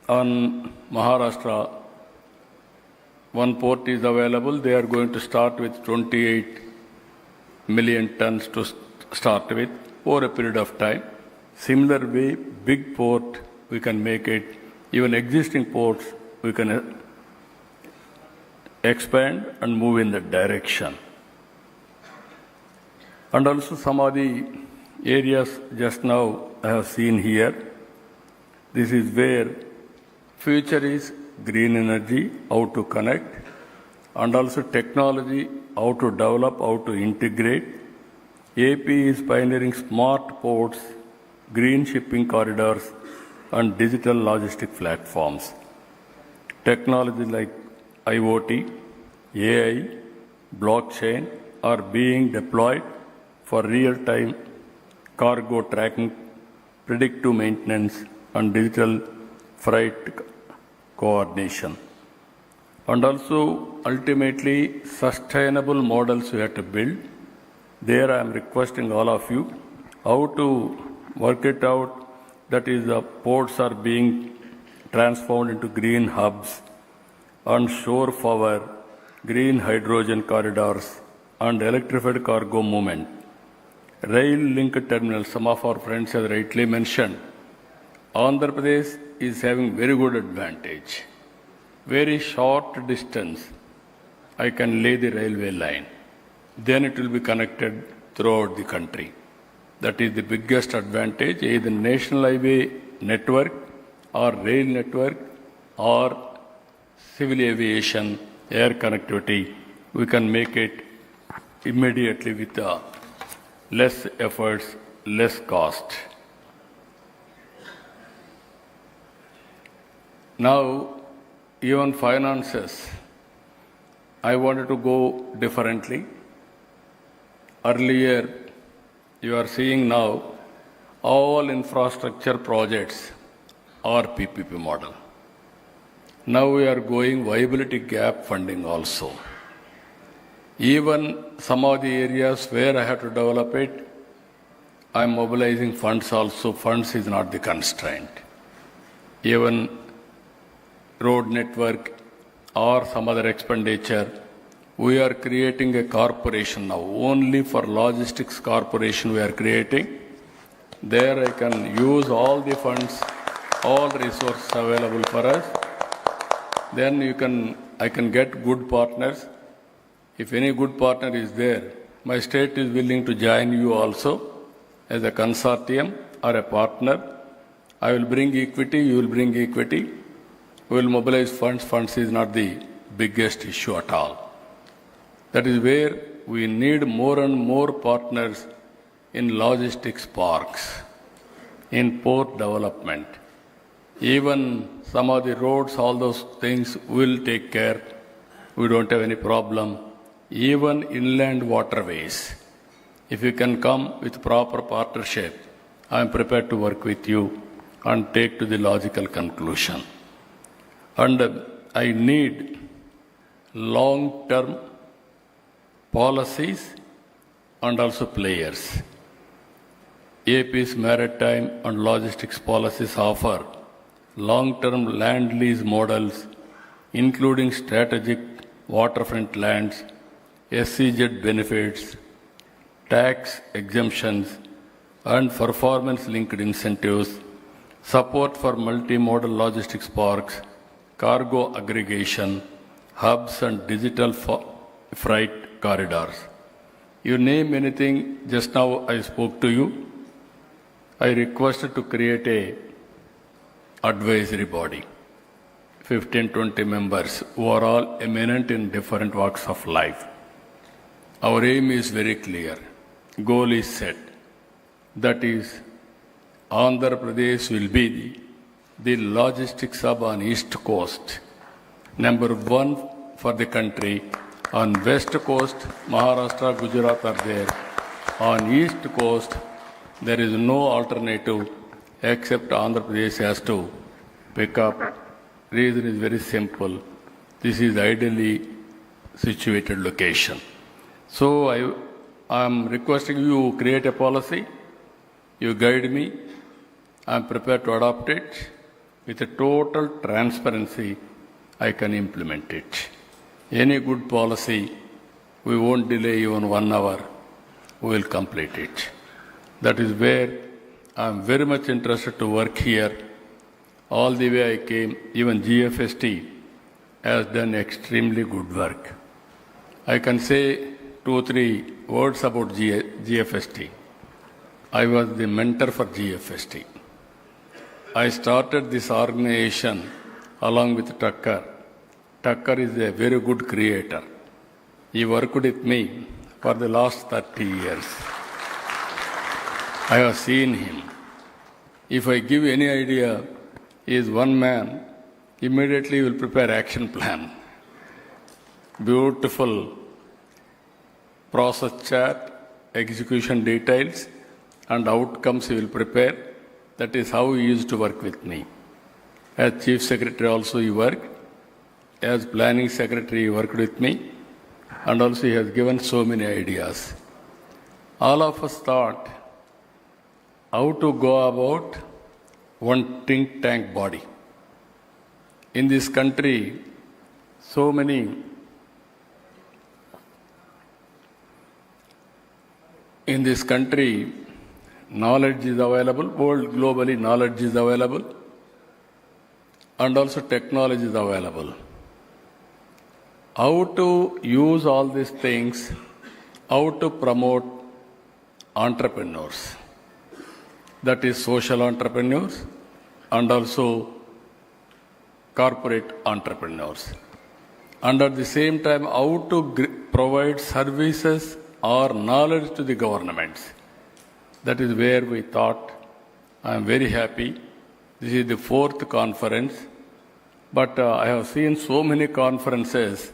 on Maharashtra, one port is available. They are going to start with 28 million tons to start with over a period of time. Similar way, big port, we can make it. Even existing ports, we can expand and move in that direction. And also some of the areas just now I have seen here. This is where future is green energy, how to connect, and also technology, how to develop, how to integrate. AP is pioneering smart ports, green shipping corridors, and digital logistic platforms. Technology like IoT, AI, blockchain are being deployed for real-time cargo tracking, predictive maintenance, and digital freight coordination. And also, ultimately, sustainable models we have to build. There I am requesting all of you how to work it out. That is, the ports are being transformed into green hubs, and shore power, green hydrogen corridors, and electrified cargo movement. Rail link terminals, some of our friends have rightly mentioned. Andhra Pradesh is having very good advantage. Very short distance, I can lay the railway line. Then it will be connected throughout the country. That is the biggest advantage, either national highway network or rail network or civil aviation, air connectivity. We can make it immediately with less efforts, less cost. Now, even finances, I wanted to go differently. Earlier, you are seeing now, all infrastructure projects are PPP model. Now we are going viability gap funding also. Even some of the areas where I have to develop it, I am mobilizing funds also. Funds is not the constraint. Even road network or some other expenditure, we are creating a corporation now. Only for logistics corporation we are creating. There I can use all the funds, all resources available for us. Then I can get good partners. If any good partner is there, my state is willing to join you also as a consortium or a partner. I will bring equity, you will bring equity. We will mobilize funds. Funds is not the biggest issue at all. That is where we need more and more partners in logistics parks, in port development. Even some of the roads, all those things will take care. We don't have any problem. Even inland waterways, if you can come with proper partnership, I am prepared to work with you and take to the logical conclusion. And I need long-term policies and also players. AP's maritime and logistics policies offer long-term land lease models, including strategic waterfront lands, SEZ benefits, tax exemptions, and performance-linked incentives, support for multimodal logistics parks, cargo aggregation, hubs, and digital freight corridors. You name anything, just now I spoke to you. I requested to create a advisory body, 15-20 members who are all eminent in different walks of life. Our aim is very clear. Goal is set. That is, Andhra Pradesh will be the logistics hub on East Coast. Number one for the country. On West Coast, Maharashtra, Gujarat are there. On East Coast, there is no alternative except Andhra Pradesh has to pick up. Reason is very simple. This is ideally situated location. So I am requesting you create a policy. You guide me. I am prepared to adopt it. With a total transparency, I can implement it. Any good policy, we won't delay even 1 hour. We will complete it. That is where I am very much interested to work here. All the way I came, even GFST has done extremely good work. I can say 2-3 words about GFST. I was the mentor for GFST. I started this organization along with Tucker. Tucker is a very good creator. He worked with me for the last 30 years. I have seen him. If I give any idea, he is one man, immediately will prepare action plan. Beautiful process chart, execution details, and outcomes he will prepare. That is how he used to work with me. As Chief Secretary also he worked. As Planning Secretary he worked with me. And also he has given so many ideas. All of us thought how to go about one think tank body. In this country, so many knowledge is available, world globally knowledge is available, and also technology is available. How to use all these things, how to promote entrepreneurs, that is social entrepreneurs and also corporate entrepreneurs. And at the same time, how to provide services or knowledge to the governments. That is where we thought, I am very happy. This is the 4th conference, but I have seen so many conferences,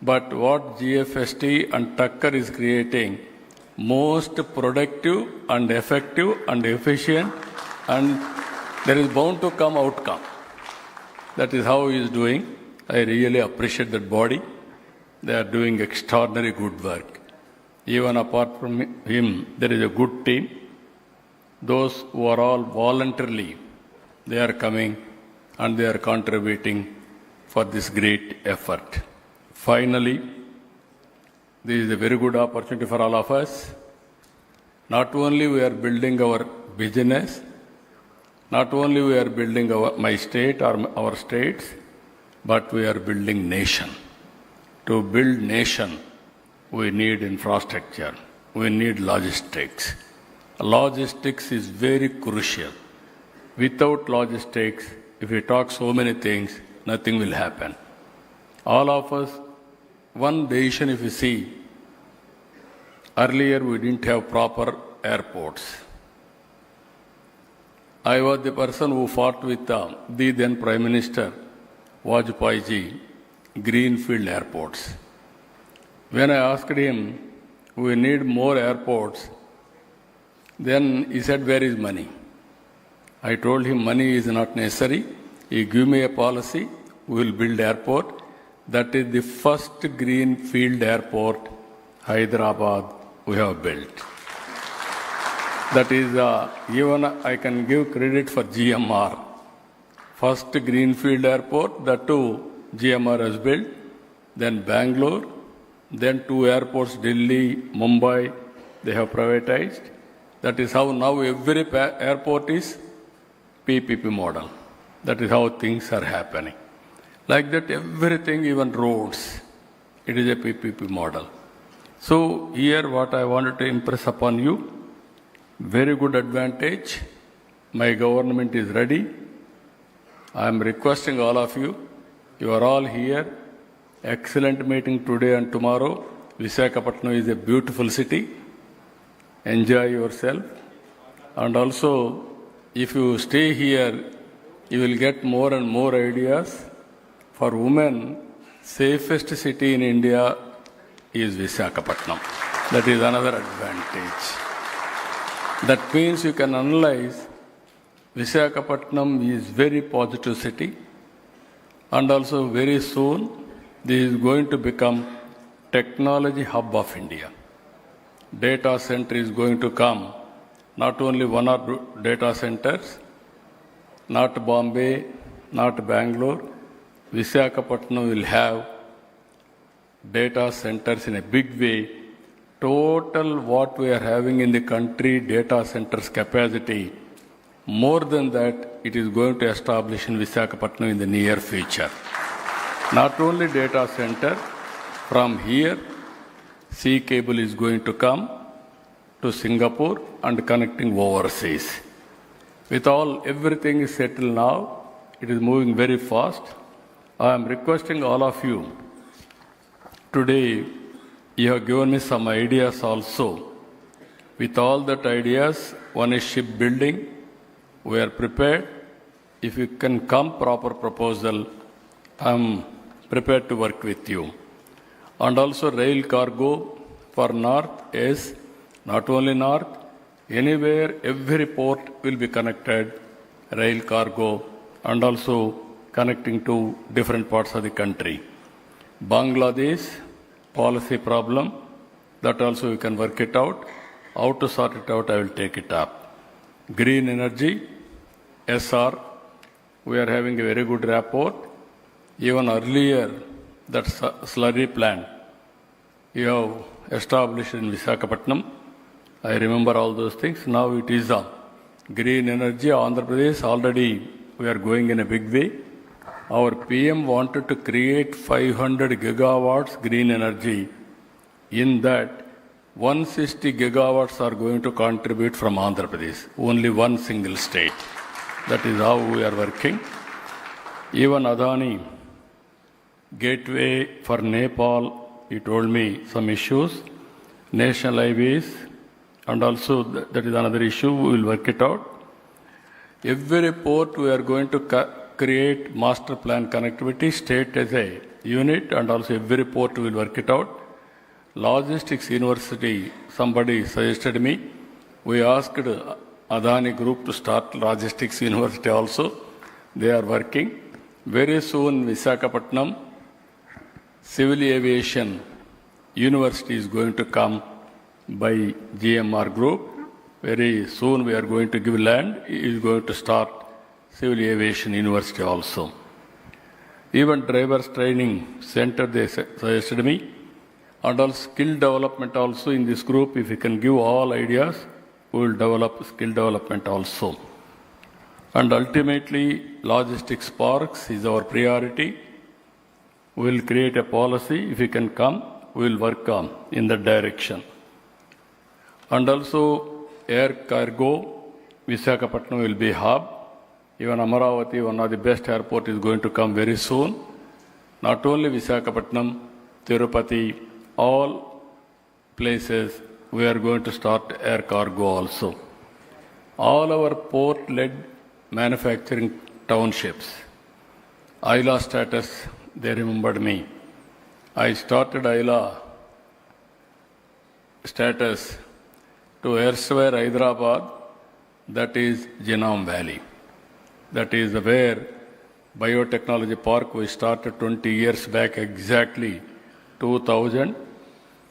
but what GFST and Tucker is creating, most productive and effective and efficient, and there is bound to come outcome. That is how he is doing. I really appreciate that body. They are doing extraordinary good work. Even apart from him, there is a good team. Those who are all voluntarily, they are coming and they are contributing for this great effort. Finally, this is a very good opportunity for all of us. Not only we are building our business, not only we are building my state or our states, but we are building nation. To build nation, we need infrastructure. We need logistics. Logistics is very crucial. Without logistics, if we talk so many things, nothing will happen. All of us, one decision if you see, earlier we didn't have proper airports. I was the person who fought with the then Prime Minister, Vajpayee ji, greenfield airports. When I asked him, we need more airports, then he said, where is money? I told him money is not necessary. He gave me a policy, we will build airport. That is the first greenfield airport, Hyderabad, we have built. That is, even I can give credit for GMR. First greenfield airport, that too GMR has built. Then Bangalore, then 2 airports, Delhi, Mumbai, they have privatized. That is how now every airport is PPP model. That is how things are happening. Like that, everything, even roads, it is a PPP model. So here what I wanted to impress upon you, very good advantage. My government is ready. I am requesting all of you, you are all here. Excellent meeting today and tomorrow. Visakhapatnam is a beautiful city. Enjoy yourself. And also, if you stay here, you will get more and more ideas. For women, safest city in India is Visakhapatnam. That is another advantage. That means you can analyze Visakhapatnam is very positive city, and also very soon this is going to become technology hub of India. Data center is going to come, not only one or two data centers, not Bombay, not Bangalore. Visakhapatnam will have data centers in a big way. Total what we are having in the country, data centers capacity, more than that, it is going to establish in Visakhapatnam in the near future. Not only data center, from here, sea cable is going to come to Singapore and connecting overseas. With everything is settled now, it is moving very fast. I am requesting all of you, today you have given me some ideas also. With all that ideas, one is shipbuilding. We are prepared. If you can come proper proposal, I am prepared to work with you. And also rail cargo for North is not only North, anywhere, every port will be connected, rail cargo, and also connecting to different parts of the country. Bangladesh, policy problem, that also you can work it out. How to sort it out, I will take it up. Green energy, SR, we are having a very good rapport. Even earlier, that slurry plant you have established in Visakhapatnam. I remember all those things. Now it is green energy. Andhra Pradesh, already we are going in a big way. Our PM wanted to create 500 gigawatts green energy. In that, 160 gigawatts are going to contribute from Andhra Pradesh, only one single state. That is how we are working. Even Adani, gateway for Nepal, he told me some issues. National highways, and also that is another issue, we will work it out. Every port we are going to create master plan connectivity, state as a unit, and also every port we will work it out. Logistics University, somebody suggested me. We asked Adani Group to start Logistics University also. They are working. Very soon, Visakhapatnam Civil Aviation University is going to come by GMR Group. Very soon we are going to give land. He is going to start Civil Aviation University also. Even drivers training center, they suggested me. And also skill development also in this group, if you can give all ideas, we will develop skill development also. And ultimately, logistics parks is our priority. We will create a policy. If you can come, we will work on in that direction. And also air cargo, Visakhapatnam will be hub. Even Amaravati, one of the best airport, is going to come very soon. Not only Visakhapatnam, Tirupati, all places we are going to start air cargo also. All our port-led manufacturing townships, ILA status, they remembered me. I started ILA status to erstwhile Hyderabad, that is Genome Valley. That is where biotechnology park we started 20 years back, exactly 2000.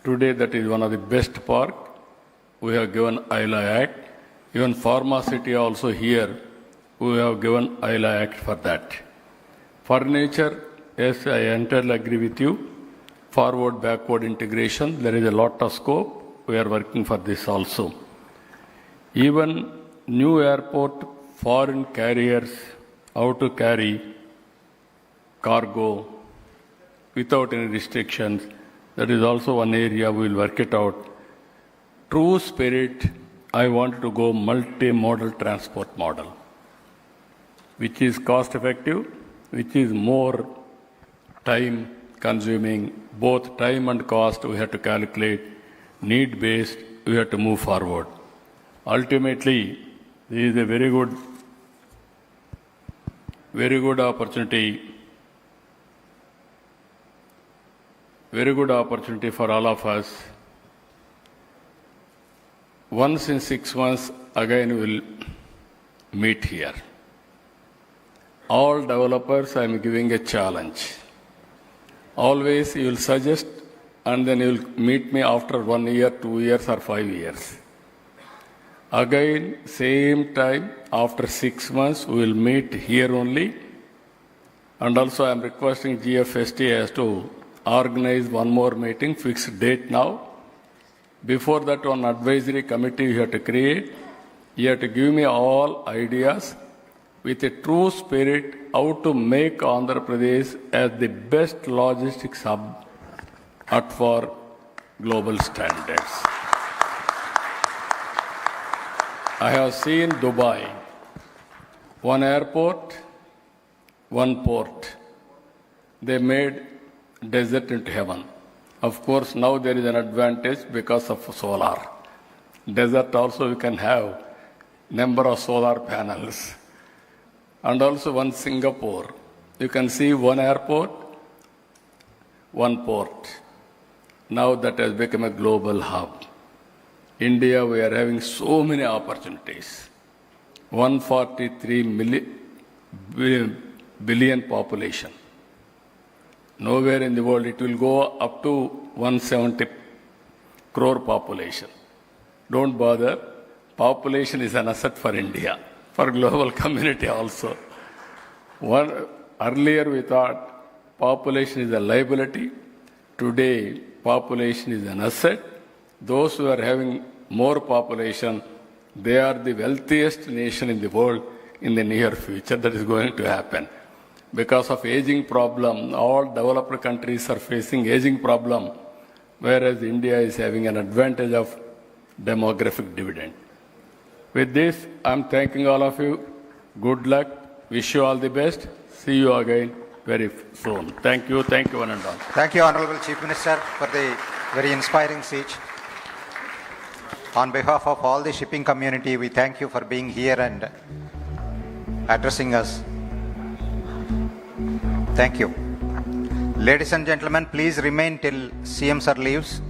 Today that is one of the best park. We have given ILA Act. Even Pharma City also here, we have given ILA Act for that. Furniture, yes, I entirely agree with you. Forward, backward integration, there is a lot of scope. We are working for this also. Even new airport, foreign carriers, how to carry cargo without any restrictions. That is also one area we will work it out. True spirit, I want to go multimodal transport model, which is cost effective, which is more time consuming, both time and cost we have to calculate, need based, we have to move forward. Ultimately, this is a very good opportunity for all of us. Once in 6 months, again we will meet here. All developers, I am giving a challenge. Always you will suggest and then you will meet me after 1 year, 2 years or 5 years. Again, same time, after 6 months, we will meet here only. And also I am requesting GFST as to organize one more meeting, fixed date now. Before that, one advisory committee you have to create. You have to give me all ideas with a true spirit how to make Andhra Pradesh as the best logistics hub for global standards. I have seen Dubai, one airport, one port. They made desert into heaven. Of course, now there is an advantage because of solar. Desert also you can have number of solar panels. And also one Singapore. You can see one airport, one port. Now that has become a global hub. India, we are having so many opportunities. 143 billion population. Nowhere in the world it will go up to 170 crore population. Don't bother. Population is an asset for India, for global community also. Earlier we thought population is a liability. Today, population is an asset. Those who are having more population, they are the wealthiest nation in the world in the near future. That is going to happen. Because of aging problem, all developed countries are facing aging problem, whereas India is having an advantage of demographic dividend. With this, I'm thanking all of you. Good luck. Wish you all the best. See you again very soon. Thank you one and all. Thank you, Honorable Chief Minister, for the very inspiring speech. On behalf of all the shipping community, we thank you for being here and addressing us. Thank you. Ladies and gentlemen, please remain till CM sir leaves.